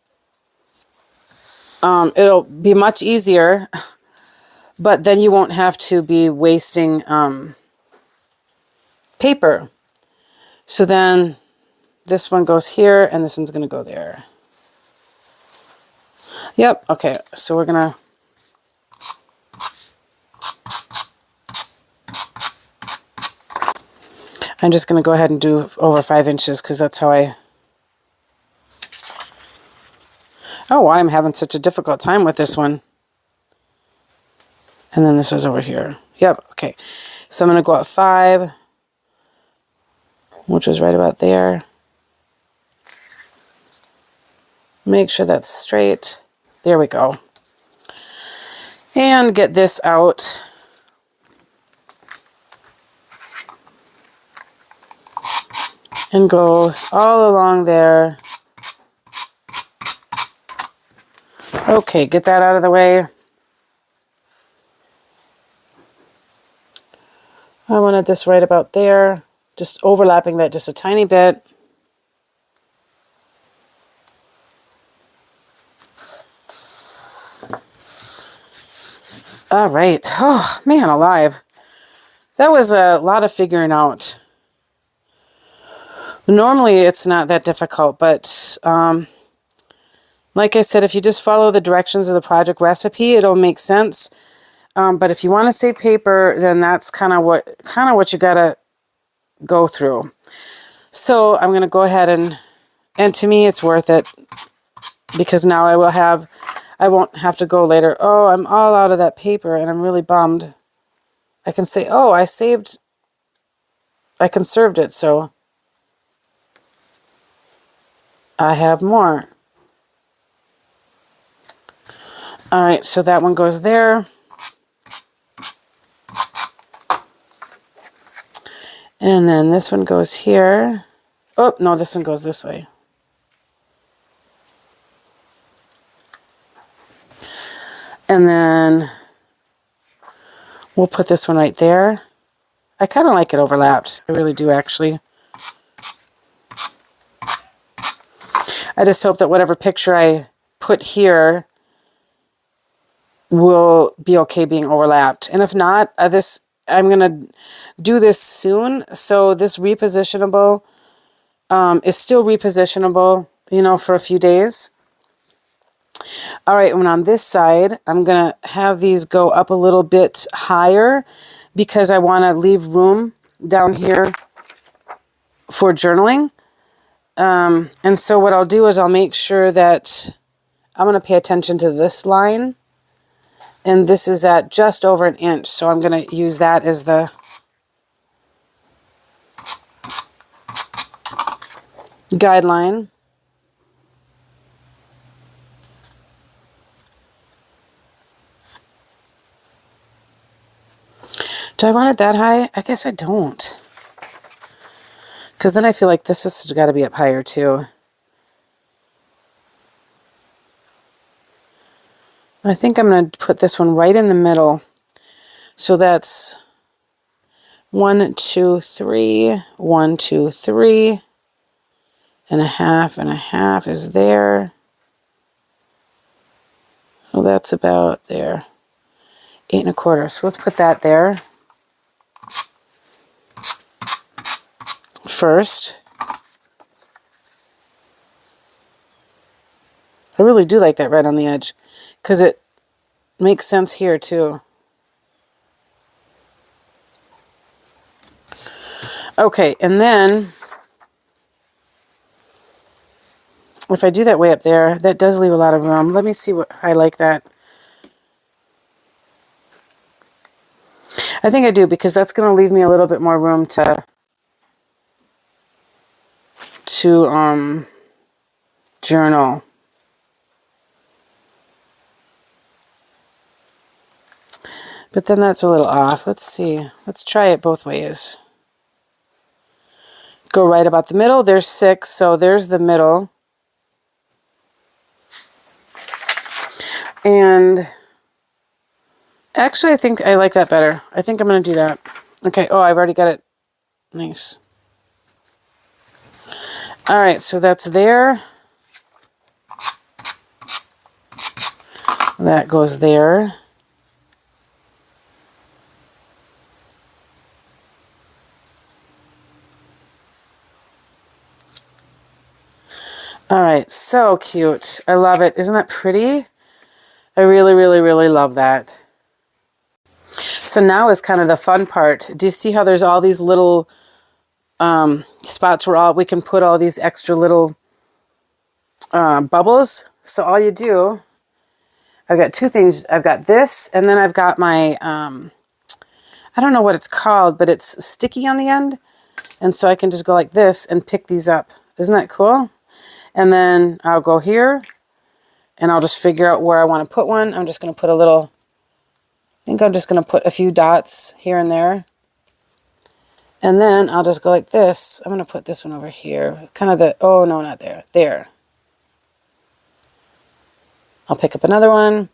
It'll be much easier, but then you won't have to be wasting paper. So then this one goes here and this one's going to go there. Yep, okay, so we're going to... I'm just going to go ahead and do over 5 inches because that's how I... Oh, I'm having such a difficult time with this one. And then this was over here. Yep, okay. So I'm going to go up 5, which was right about there. Make sure that's straight. There we go. And get this out. And go all along there. Okay, get that out of the way. I wanted this right about there. Just overlapping that just a tiny bit. All right. Oh, man alive. That was a lot of figuring out. Normally, it's not that difficult, but like I said, if you just follow the directions of the project recipe, it'll make sense. But if you want to save paper, then that's kind of what you gotta go through. So I'm gonna go ahead and to me, it's worth it because now I won't have to go later. Oh, I'm all out of that paper, and I'm really bummed. I can say, oh, I conserved it, so I have more. All right, so that one goes there. And then this one goes here. Oh, no, this one goes this way. And then we'll put this one right there. I kind of like it overlapped. I really do, actually. I just hope that whatever picture I put here will be okay being overlapped. And if not, I'm going to do this soon. So this repositionable is still repositionable, for a few days. All right, and on this side, I'm going to have these go up a little bit higher because I want to leave room down here for journaling. And so what I'll do is I'll make sure that I'm going to pay attention to this line. And this is at just over 1 inch. So I'm going to use that as the guideline. Do I want it that high? I guess I don't. Because then I feel like this has got to be up higher too. I think I'm going to put this one right in the middle. So that's 1, 2, 3, 1, 2, 3, and a half is there. Well, that's about there. 8 1/4. So let's put that there first. I really do like that red on the edge because it makes sense here too. Okay, and then if I do that way up there, that does leave a lot of room. Let me see what I like that. I think I do because that's going to leave me a little bit more room to journal. But then that's a little off. Let's see. Let's try it both ways. Go right about the middle. There's 6, so there's the middle. And Actually, I think I like that better. I think I'm going to do that. Okay. Oh, I've already got it. Nice. All right. So that's there. That goes there. All right. So cute. I love it. Isn't that pretty? I really, really, really love that. So now is kind of the fun part. Do you see how there's all these little spots where we can put all these extra little bubbles? So all you do, I've got two things. I've got this, and then I've got my, I don't know what it's called, but it's sticky on the end. And so I can just go like this and pick these up. Isn't that cool? And then I'll go here, and I'll just figure out where I want to put one. I'm just going to put a little, I think I'm just going to put a few dots here and there. And then I'll just go like this. I'm going to put this one over here. Kind of the, oh no, not there. There. I'll pick up another one.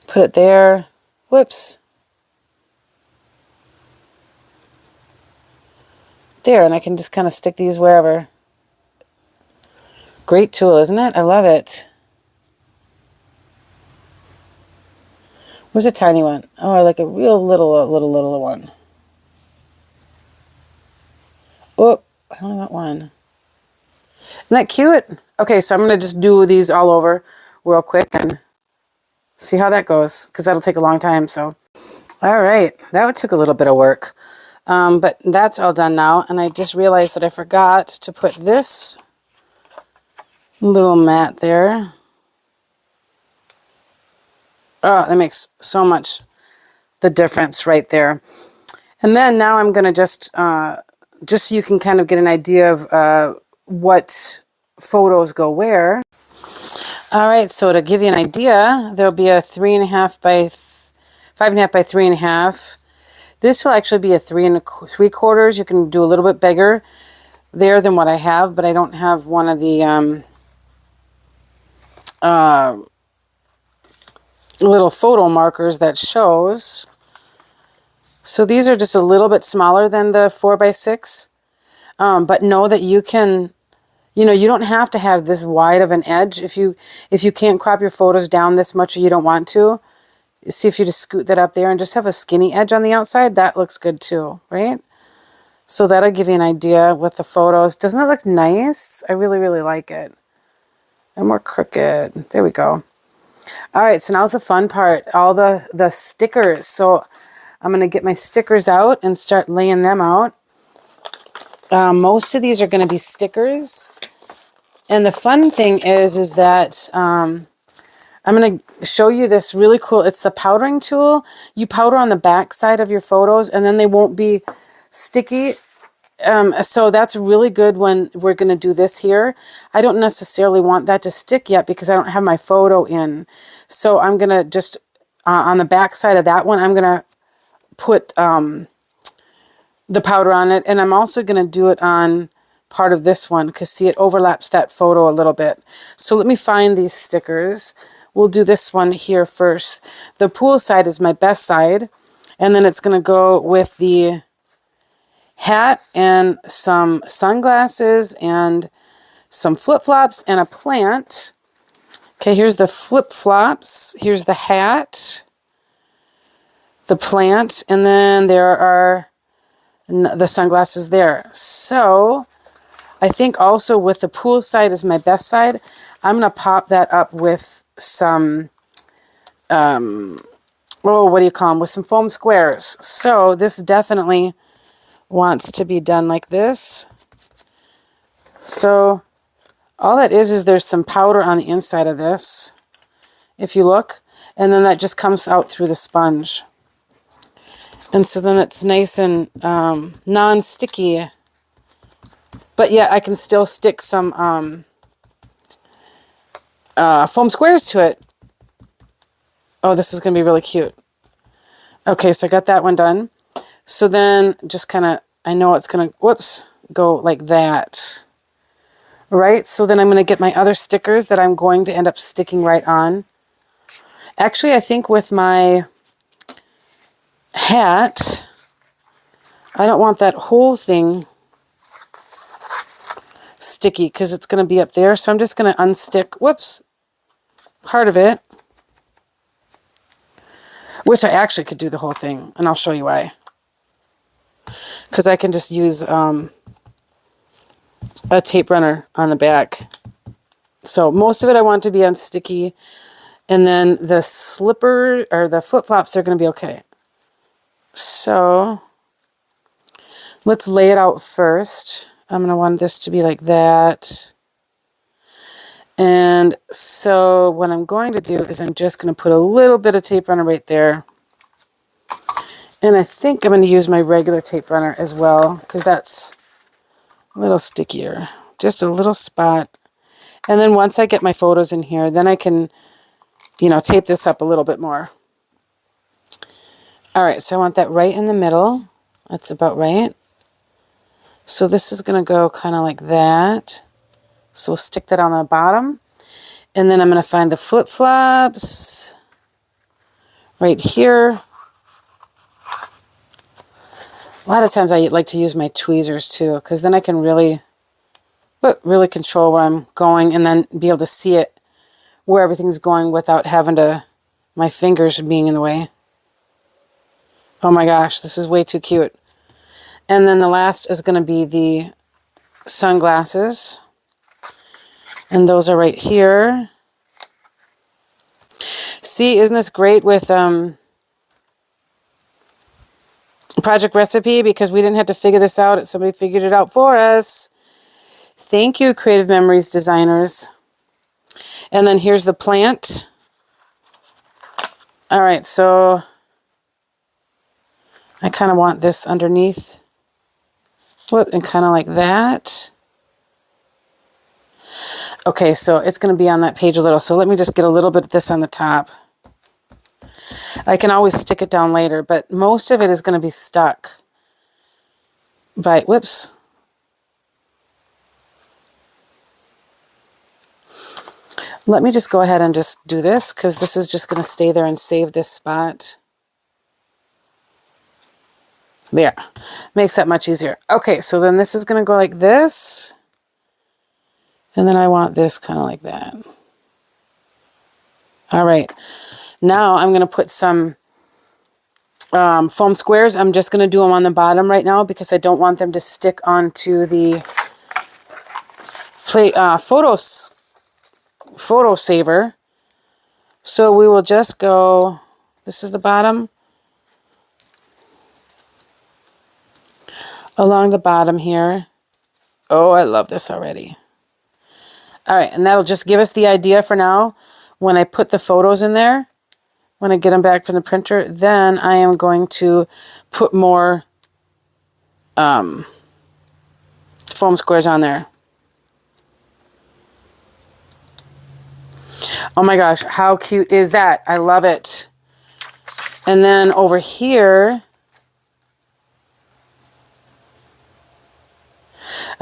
Put it there. Whoops. There, and I can just kind of stick these wherever. Great tool, isn't it? I love it. Where's a tiny one? Oh, I like a real little one. Oh, I only want one. Isn't that cute? Okay, so I'm going to just do these all over real quick and see how that goes, because that'll take a long time. So, all right, that took a little bit of work, but that's all done now. And I just realized that I forgot to put this little mat there. Oh, that makes so much the difference right there. And then now I'm going to just so you can kind of get an idea of what photos go where. All right, so to give you an idea, there'll be a 3.5 by 5.5 by 3.5. This will actually be a 3 3/4. You can do a little bit bigger there than what I have, but I don't have one of the little photo markers that shows. So these are just a little bit smaller than the 4 by 6, but know that you can, you know, you don't have to have this wide of an edge. If you can't crop your photos down this much or you don't want to, see if you just scoot that up there and just have a skinny edge on the outside. That looks good too, right? So that'll give you an idea with the photos. Doesn't it look nice? I really, really like it. And more crooked. There we go. All right, so now's the fun part, all the stickers. So I'm going to get my stickers out and start laying them out. Most of these are going to be stickers. And the fun thing is that I'm going to show you this really cool, it's the powdering tool. You powder on the back side of your photos and then they won't be sticky. So that's really good when we're going to do this here. I don't necessarily want that to stick yet because I don't have my photo in. So I'm going to just, on the back side of that one, I'm going to put the powder on it. And I'm also going to do it on part of this one because see, it overlaps that photo a little bit. So let me find these stickers. We'll do this one here first. The pool side is my best side. And then it's going to go with the hat and some sunglasses and some flip-flops and a plant. Okay, here's the flip-flops. Here's the hat, the plant, and then there are the sunglasses there. So I think also with the pool side is my best side. I'm going to pop that up with some, what do you call them? With some foam squares. So this definitely wants to be done like this. So all that is there's some powder on the inside of this, if you look, and then that just comes out through the sponge. And so then it's nice and non-sticky, but yet I can still stick some foam squares to it. Oh, this is going to be really cute. Okay, so I got that one done. So then just kind of, I know it's going to, whoops, go like that. Right? So then I'm going to get my other stickers that I'm going to end up sticking right on. Actually, I think with my hat, I don't want that whole thing sticky because it's going to be up there. So I'm just going to unstick, whoops, part of it. Which I actually could do the whole thing, and I'll show you why. Because I can just use a tape runner on the back. So most of it I want to be unsticky, and then the slipper or the flip-flops are going to be okay. So let's lay it out first. I'm going to want this to be like that. And so what I'm going to do is I'm just going to put a little bit of tape runner right there. And I think I'm going to use my regular tape runner as well, because that's a little stickier. Just a little spot. And then once I get my photos in here, then I can, you know, tape this up a little bit more. All right, so I want that right in the middle. That's about right. So this is going to go kind of like that. So we'll stick that on the bottom. And then I'm going to find the flip-flops right here. A lot of times I like to use my tweezers too, because then I can really control where I'm going and then be able to see it where everything's going without having to, my fingers being in the way. Oh my gosh, this is way too cute. And then the last is going to be the sunglasses. And those are right here. See, isn't this great with Project Recipe? Because we didn't have to figure this out. Somebody figured it out for us. Thank you, Creative Memories designers. And then here's the plant. All right, so I kind of want this underneath. Whoop, and kind of like that. Okay, so it's going to be on that page a little. So let me just get a little bit of this on the top. I can always stick it down later, but most of it is going to be stuck by, whoops. Let me just go ahead and just do this, because this is just going to stay there and save this spot. There. Makes that much easier. Okay, so then this is going to go like this. And then I want this kind of like that. All right. Now I'm going to put some foam squares. I'm just going to do them on the bottom right now because I don't want them to stick onto the photo saver. So we will just go, this is the bottom, along the bottom here. Oh, I love this already. All right, and that'll just give us the idea for now. When I put the photos in there, when I get them back from the printer, then I am going to put more foam squares on there. Oh my gosh, how cute is that? I love it. And then over here,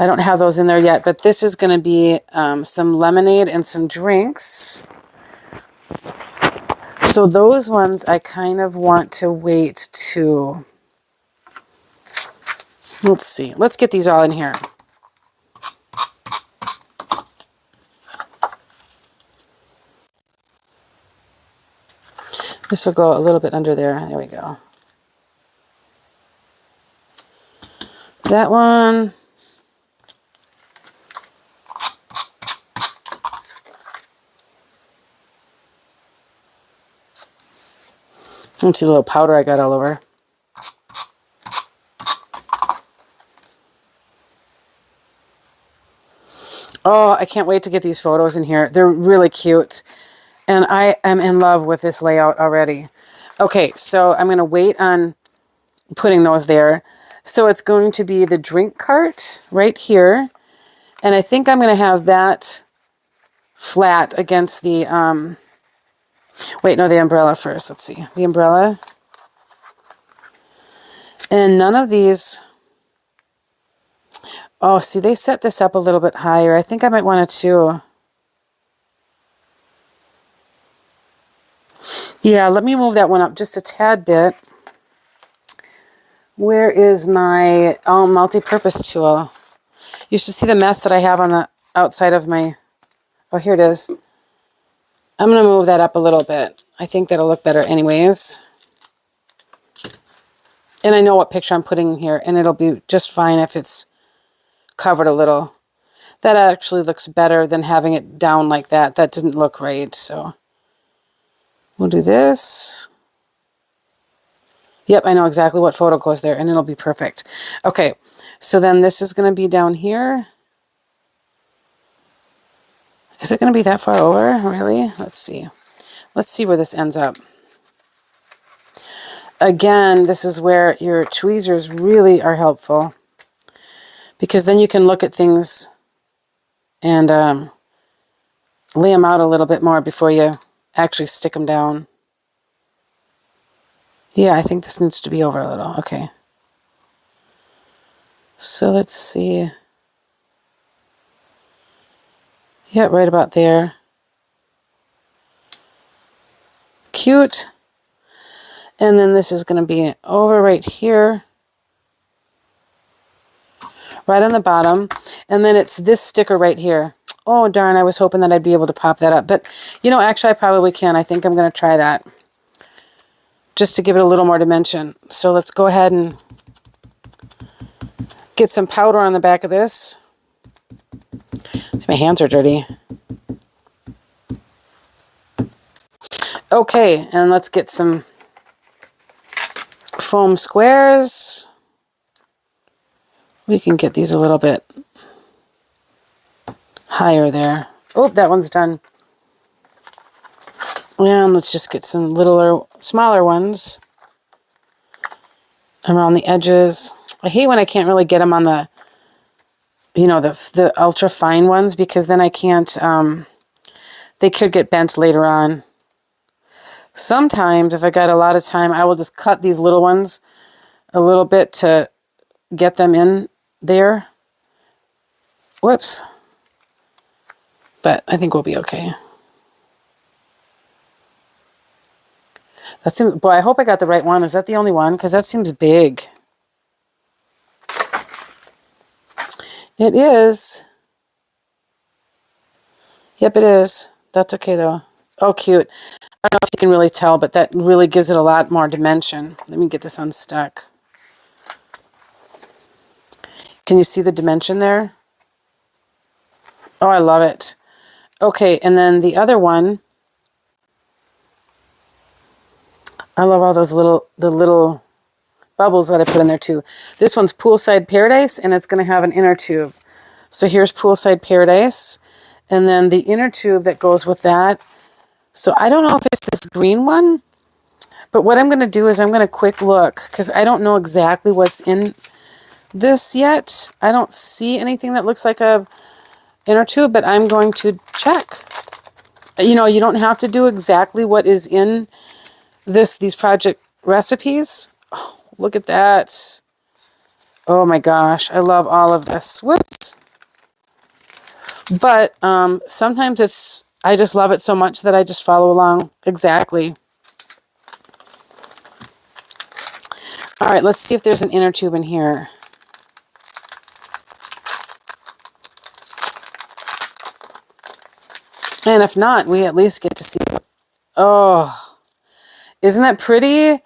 I don't have those in there yet, but this is going to be some lemonade and some drinks. So those ones I kind of want to wait to, let's see, let's get these all in here. This will go a little bit under there. There we go. That one. Let's see the little powder I got all over. Oh, I can't wait to get these photos in here. They're really cute. And I am in love with this layout already. Okay, so I'm going to wait on putting those there. So it's going to be the drink cart right here. And I think I'm going to have that flat against the, wait, no, the umbrella first. Let's see. The umbrella. And none of these, oh, see, they set this up a little bit higher. I think I might want to Yeah, let me move that one up just a tad bit. Where is my multi-purpose tool? You should see the mess that I have on the outside of my... Oh, here it is. I'm going to move that up a little bit. I think that'll look better anyways. And I know what picture I'm putting here, and it'll be just fine if it's covered a little. That actually looks better than having it down like that. That didn't look right, so... We'll do this. Yep, I know exactly what photo goes there, and it'll be perfect. Okay, so then this is going to be down here. Is it going to be that far over? Really? Let's see. Let's see where this ends up. Again, this is where your tweezers really are helpful, because then you can look at things and lay them out a little bit more before you actually stick them down. Yeah, I think this needs to be over a little. Okay. So let's see. Yeah, right about there. Cute. And then this is going to be over right here. Right on the bottom. And then it's this sticker right here. Oh, darn, I was hoping that I'd be able to pop that up. But, you know, actually I probably can. I think I'm going to try that, just to give it a little more dimension. So let's go ahead and get some powder on the back of this. My hands are dirty. Okay, and let's get some foam squares. We can get these a little bit higher there. Oh, that one's done. And let's just get some littler, smaller ones around the edges. I hate when I can't really get them on the, you know, the ultra fine ones, because then I can't, they could get bent later on. Sometimes if I got a lot of time, I will just cut these little ones a little bit to get them in there. Whoops. But I think we'll be okay. That seems, boy, I hope I got the right one. Is that the only one? Because that seems big. It is. Yep, it is. That's okay, though. Oh, cute. I don't know if you can really tell, but that really gives it a lot more dimension. Let me get this unstuck. Can you see the dimension there? Oh, I love it. Okay, and then the other one. I love all those little bubbles that I put in there too. This one's Poolside Paradise, and it's going to have an inner tube. So here's Poolside Paradise, and then the inner tube that goes with that. So I don't know if it's this green one, but what I'm going to do is I'm going to quick look, because I don't know exactly what's in this yet. I don't see anything that looks like a inner tube, but I'm going to check. You know, you don't have to do exactly what is in these project recipes. Oh, look at that. Oh my gosh, I love all of this. Whoops. But sometimes I just love it so much that I just follow along exactly. All right, let's see if there's an inner tube in here. And if not, we at least get to see it. Oh, isn't that pretty?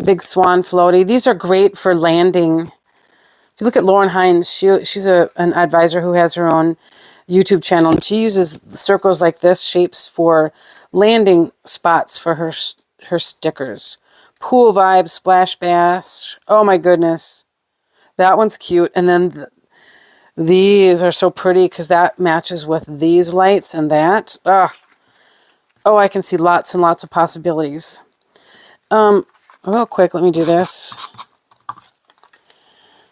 Big swan floaty. These are great for landing. If you look at Lauren Hines, she's an advisor who has her own YouTube channel, and she uses circles like this, shapes, for landing spots for her stickers. Pool Vibes, Splash Bash. Oh my goodness. That one's cute. And then these are so pretty because that matches with these lights and that. Oh, I can see lots and lots of possibilities. Real quick, let me do this.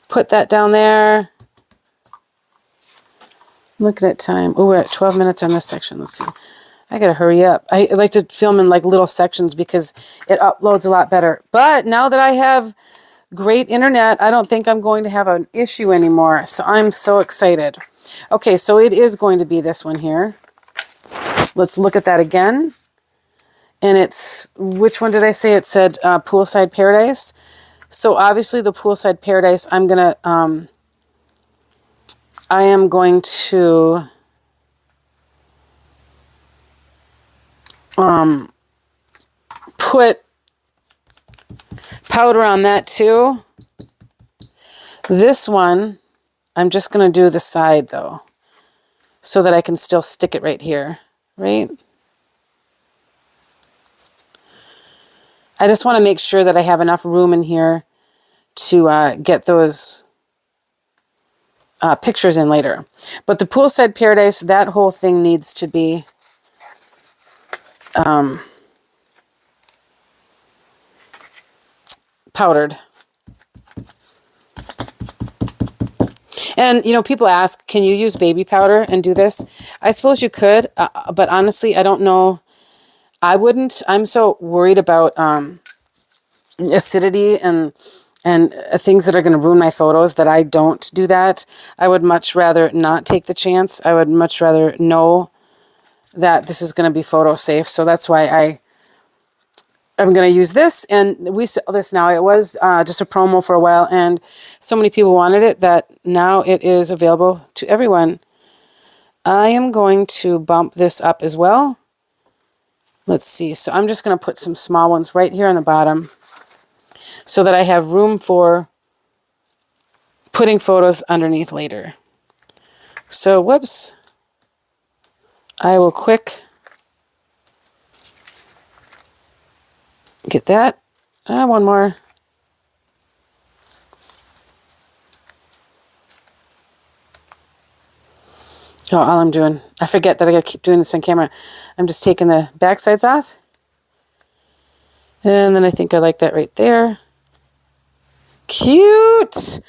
Put that down there. Looking at time. Oh, we're at 12 minutes on this section. Let's see. I gotta hurry up. I like to film in like little sections because it uploads a lot better. But now that I have great internet, I don't think I'm going to have an issue anymore. So I'm so excited. Okay, so it is going to be this one here. Let's look at that again. And it's, which one did I say? It said Poolside Paradise. So obviously the Poolside Paradise, I am going to put powder on that too. This one, I'm just going to do the side though, so that I can still stick it right here, right? I just want to make sure that I have enough room in here to get those pictures in later. But the Poolside Paradise, that whole thing needs to be powdered. And, you know, people ask, can you use baby powder and do this? I suppose you could, but honestly, I don't know. I wouldn't. I'm so worried about acidity and things that are going to ruin my photos that I don't do that. I would much rather not take the chance. I would much rather know that this is going to be photo safe. So that's why I'm going to use this, and we sell this now. It was just a promo for a while, and so many people wanted it that now it is available to everyone. I am going to bump this up as well. Let's see. So I'm just going to put some small ones right here on the bottom so that I have room for putting photos underneath later. So, whoops. I will quick get that. One more. Oh, all I'm doing, I forget that I gotta keep doing this on camera. I'm just taking the back sides off. And then I think I like that right there. Cute!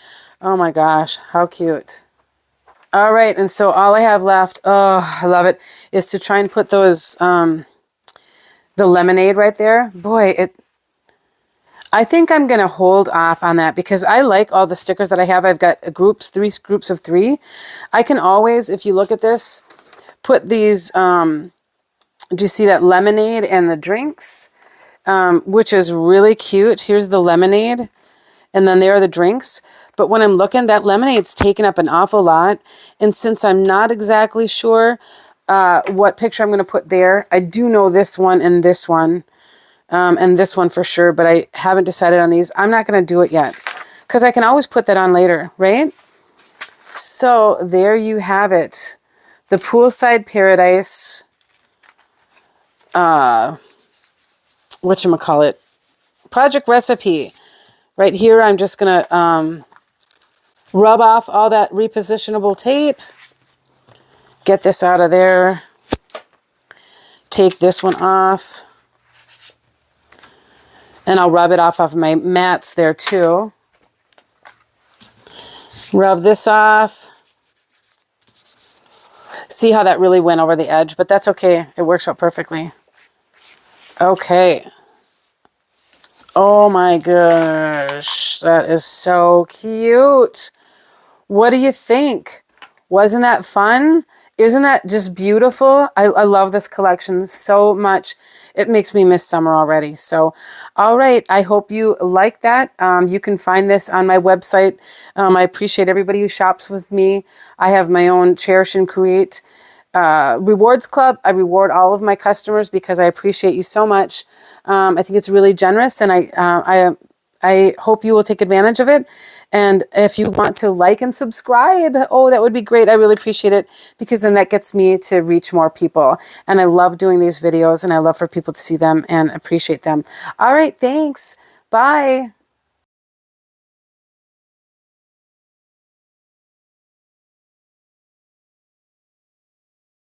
Oh my gosh, how cute. All right, and so all I have left, oh, I love it, is to try and put those, the lemonade right there. Boy, I think I'm going to hold off on that because I like all the stickers that I have. I've got groups, 3 groups of 3. I can always, if you look at this, put these, do you see that lemonade and the drinks, which is really cute. Here's the lemonade, and then there are the drinks. But when I'm looking, that lemonade's taken up an awful lot. And since I'm not exactly sure what picture I'm going to put there, I do know this one and this one. And this one for sure, but I haven't decided on these. I'm not going to do it yet because I can always put that on later, right? So there you have it. The Poolside Paradise, whatchamacallit, project recipe. Right here, I'm just going to rub off all that repositionable tape. Get this out of there. Take this one off. And I'll rub it off of my mats there too. Rub this off. See how that really went over the edge, but that's okay. It works out perfectly. Okay. Oh my gosh. That is so cute. What do you think? Wasn't that fun? Isn't that just beautiful? I love this collection so much. It makes me miss summer already. So, all right. I hope you like that. You can find this on my website. I appreciate everybody who shops with me. I have my own Cherish and Create rewards club. I reward all of my customers because I appreciate you so much. I think it's really generous, and I hope you will take advantage of it. And if you want to like and subscribe, oh, that would be great. I really appreciate it because then that gets me to reach more people. And I love doing these videos, and I love for people to see them and appreciate them. All right, thanks. Bye.